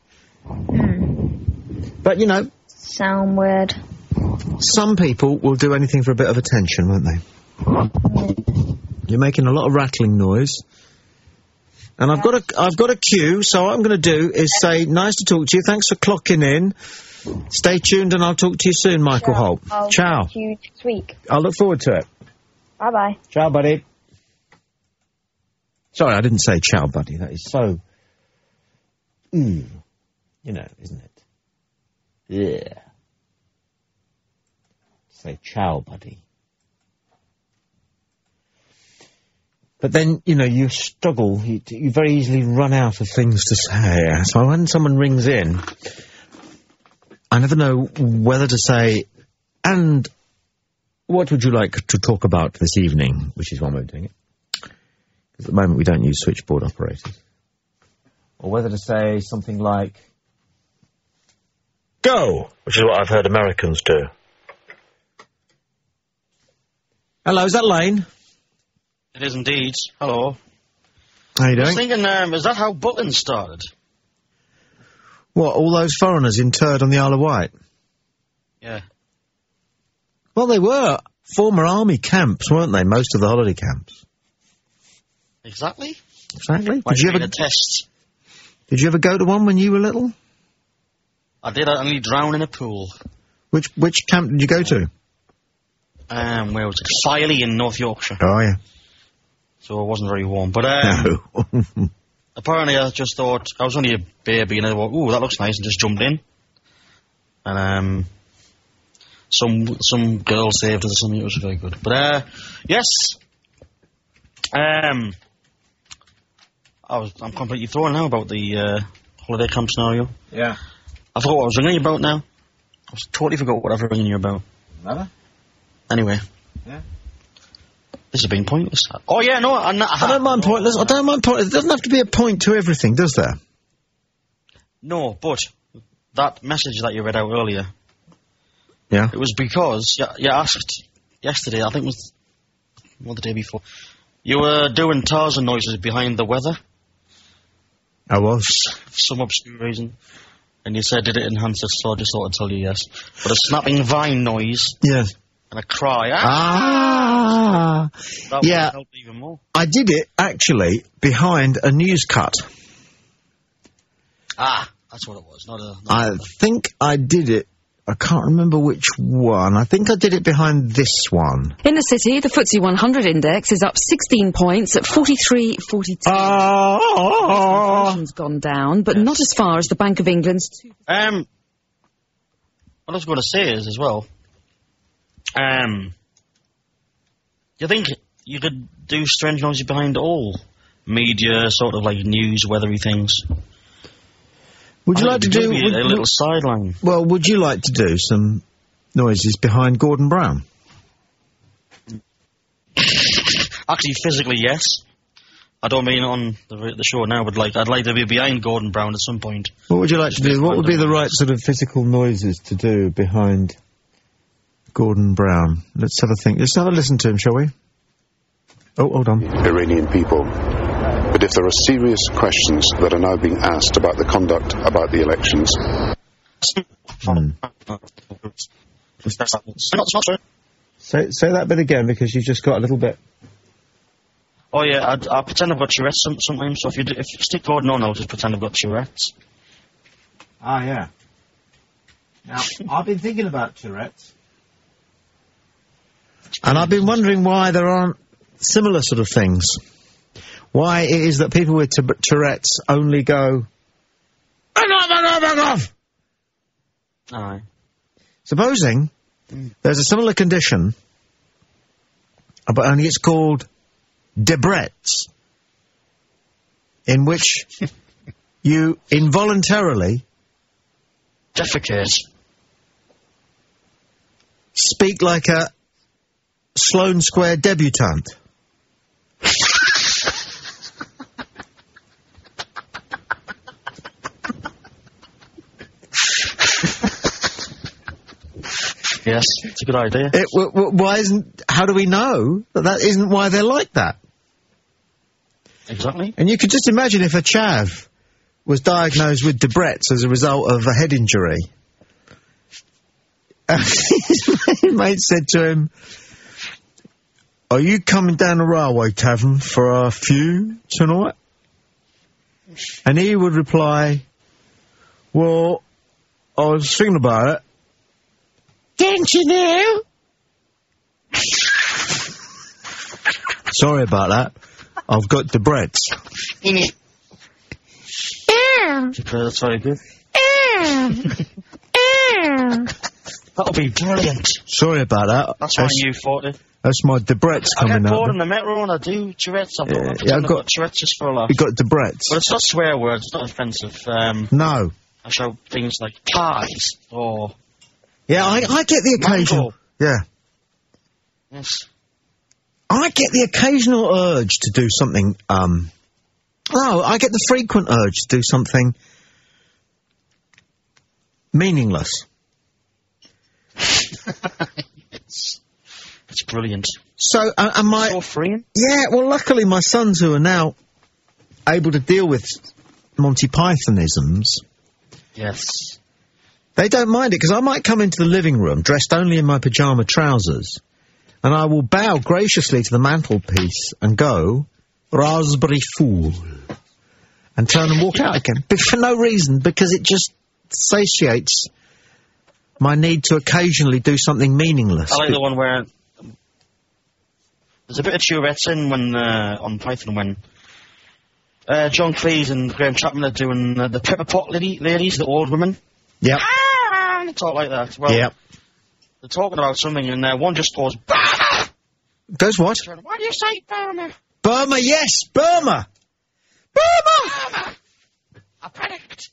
But, you know... Sound weird. Some people will do anything for a bit of attention, won't they? You're making a lot of rattling noise. And I've got a cue, so what I'm going to do is say, nice to talk to you, thanks for clocking in. Stay tuned and I'll talk to you soon, Michael Holt. Ciao. Talk to you next week. I'll look forward to it. Bye-bye. Ciao, buddy. Sorry, I didn't say ciao, buddy. That is so... you know, isn't it? Yeah. Say ciao, buddy. But then, you know, you struggle. You very easily run out of things to say. So when someone rings in, I never know whether to say, and what would you like to talk about this evening? Which is one way of doing it. Because at the moment we don't use switchboard operators. Or whether to say something like, go! Which is what I've heard Americans do. Hello, is that Lane? It is indeed. Hello. How you doing? I was thinking, is that how Butlin started? What, all those foreigners interred on the Isle of Wight? Yeah. Well, they were former army camps, weren't they? Most of the holiday camps. Exactly. Exactly. Did you ever a test? Did you ever go to one when you were little? I did. I only drowned in a pool. Which camp did you go to? Where was it? Filey in North Yorkshire. Oh, yeah. So it wasn't very warm. But, no. apparently I just thought, I was only a baby and I thought, ooh, that looks nice, and just jumped in. And, some girl saved us or something. It was very good. But, yes. I'm completely thrown now about the, holiday camp scenario. Yeah. I forgot what I was ringing you about now. I totally forgot what I was ringing you about. Never? Anyway. Yeah. This has been pointless. Oh, yeah, no, I don't mind pointless. I don't mind pointless. It doesn't have to be a point to everything, does there? No, but that message that you read out earlier. Yeah. It was because you asked yesterday, I think it was, or the day before, you were doing Tarzan noises behind the weather. I was. For some obscure reason. And you said, did it enhance it? So I just thought I'd tell you yes. But a snapping vine noise. Yes. And a cry. That would help even more. I did it, actually, behind a news cut. That's what it was. I think I did it. I can't remember which one. I think I did it behind this one. In the city, the FTSE 100 index is up 16 points at 43.42. Inflation's gone down, but not as far as the Bank of England's 2%. What I was going to say is, as well, you think you could do strange noises behind all media, sort of like news, weathery things? Would you like to do a little sideline? Well, would you like to do some noises behind Gordon Brown? Actually, physically, yes. I don't mean on the show now, but I'd like to be behind Gordon Brown at some point. What would you like to do? What would be the right sort of physical noises to do behind Gordon Brown? Let's have a think. Let's have a listen to him, shall we? Oh, hold on. Iranian people. But if there are serious questions that are now being asked about the conduct, about the elections... Say that bit again, because you just got a little bit... Oh yeah, I pretend I've got Tourette's sometimes, so if you stick Gordon on, I'll just pretend I've got Tourette's. Ah, yeah. Now, I've been thinking about Tourette's. And I've been wondering why there aren't similar sort of things. Why it is that people with Tourette's only go... Aye. Supposing there's a similar condition, but only it's called Debrett's, in which you involuntarily... defecate. Speak like a Sloane Square debutante. Yes, it's a good idea. How do we know that isn't why they're like that? Exactly. And you could just imagine if a chav was diagnosed with Debrett's as a result of a head injury. His mate said to him, "Are you coming down the railway tavern for a few tonight?" And he would reply, "Well, I was thinking about it. Don't you know?" Sorry about that. I've got Debrett's. That's very good. That'll be brilliant. Sorry about that. That's why you fought it. That's my Debrett's coming up. I get bored in the metro and I do Tourette's. I've got Tourette's just for a laugh. You got Debrett's. But it's not swear words, it's not offensive. No. I show things like pies or... Yeah, I get the occasional... Yeah. Yes. I get the occasional urge to do something, I get the frequent urge to do something meaningless. It's brilliant. So, so freeing? Yeah, well, luckily my sons, who are now able to deal with Monty Pythonisms... Yes. They don't mind it, because I might come into the living room dressed only in my pyjama trousers, and I will bow graciously to the mantelpiece and go, "Raspberry Fool," and turn and walk out again. But for no reason, because it just satiates my need to occasionally do something meaningless. I like the one where there's a bit of Tourette's in when, on Python when John Cleese and Graham Chapman are doing the pepper pot ladies, the old women. Yep. They talk like that. Well, yep. They're talking about something and one just goes, Burma! Goes what? Why do you say Burma? Burma, yes, Burma! Burma! I panicked.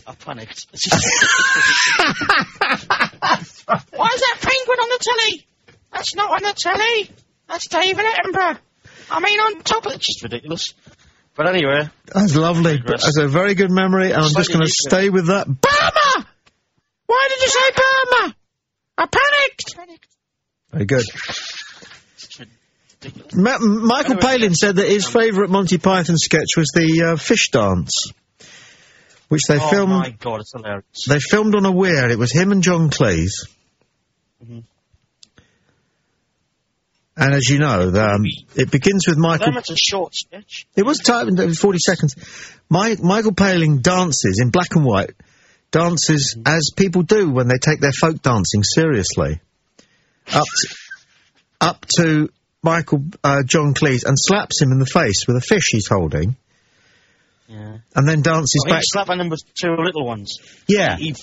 Why is that penguin on the telly? That's not on the telly. That's David Attenborough. I mean, on top of it. It's just ridiculous. But anyway. That's lovely. That's a very good memory, and I'm just going to stay with that. Burma! Why did you say Burma? I panicked. Very good. ridiculous. Michael Palin said that his favourite Monty Python sketch was the fish dance, which they filmed. Oh my God, it's hilarious. They filmed on a weir. It was him and John Cleese. Mm-hmm. And as you know, it begins with Michael. It's a short sketch. It was timed. It was 40 seconds. Michael Palin dances in black and white. Dances as people do when they take their folk dancing seriously. Up to John Cleese and slaps him in the face with a fish he's holding. Yeah. And then dances back. He's slapping him with two little ones. Yeah. He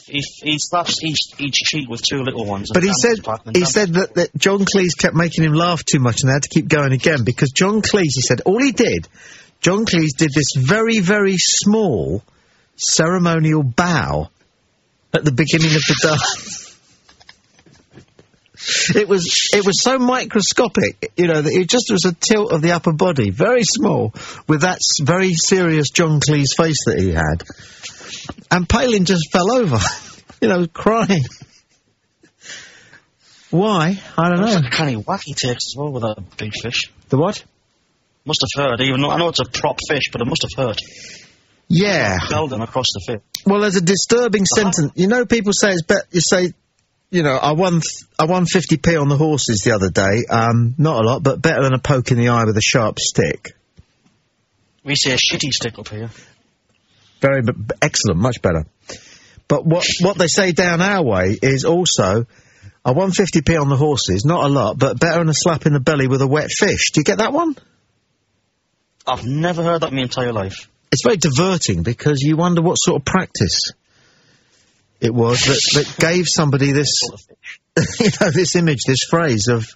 slaps each cheek with two little ones. But he said that John Cleese kept making him laugh too much and they had to keep going again because John Cleese, he said, John Cleese did this very, very small ceremonial bow at the beginning of the dance. It was so microscopic, that it just was a tilt of the upper body, very small, with that very serious John Cleese face that he had. And Palin just fell over, crying. Why? I don't know. Like kind of wacky takes as well with that big fish. The what? Must have hurt, even though I know it's a prop fish, but it must have hurt. Yeah. Held him across the fish. Well, there's a disturbing sentence. People say it's better. You say, I won 50p on the horses the other day. Not a lot, but better than a poke in the eye with a sharp stick. We say a shitty stick up here. Very, excellent, much better. But what they say down our way is also, I won 50p on the horses, not a lot, but better than a slap in the belly with a wet fish. Do you get that one? I've never heard that in my entire life. It's very diverting because you wonder what sort of practice it was that gave somebody this, this image, this phrase of,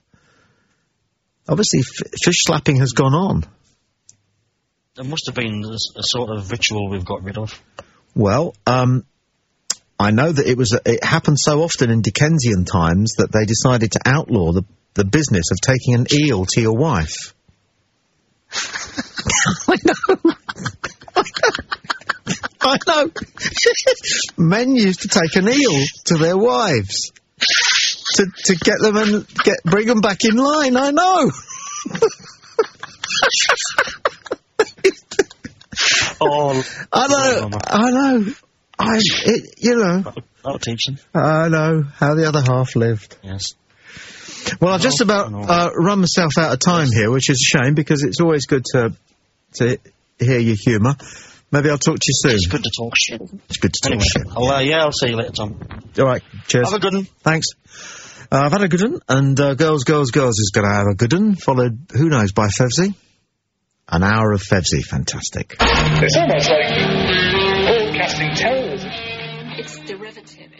obviously fish slapping has gone on. There must have been a sort of ritual we've got rid of. Well, I know that it happened so often in Dickensian times that they decided to outlaw the business of taking an eel to your wife. I know. I know. Men used to take an eel to their wives to get them and bring them back in line. I know. I know. That'll teach them. I know how the other half lived. Yes. Well, I've just about run myself out of time here, which is a shame because it's always good to hear your humour. Maybe I'll talk to you soon. It's good to talk shit. It's good to talk shit. I'll see you later, Tom. All right, cheers. Have a good one. Thanks. I've had a good one, and Girls, Girls, Girls is going to have a good one, followed, who knows, by Fevsy. An hour of Fevsy, fantastic. It's almost like broadcasting terrorism. It's derivative.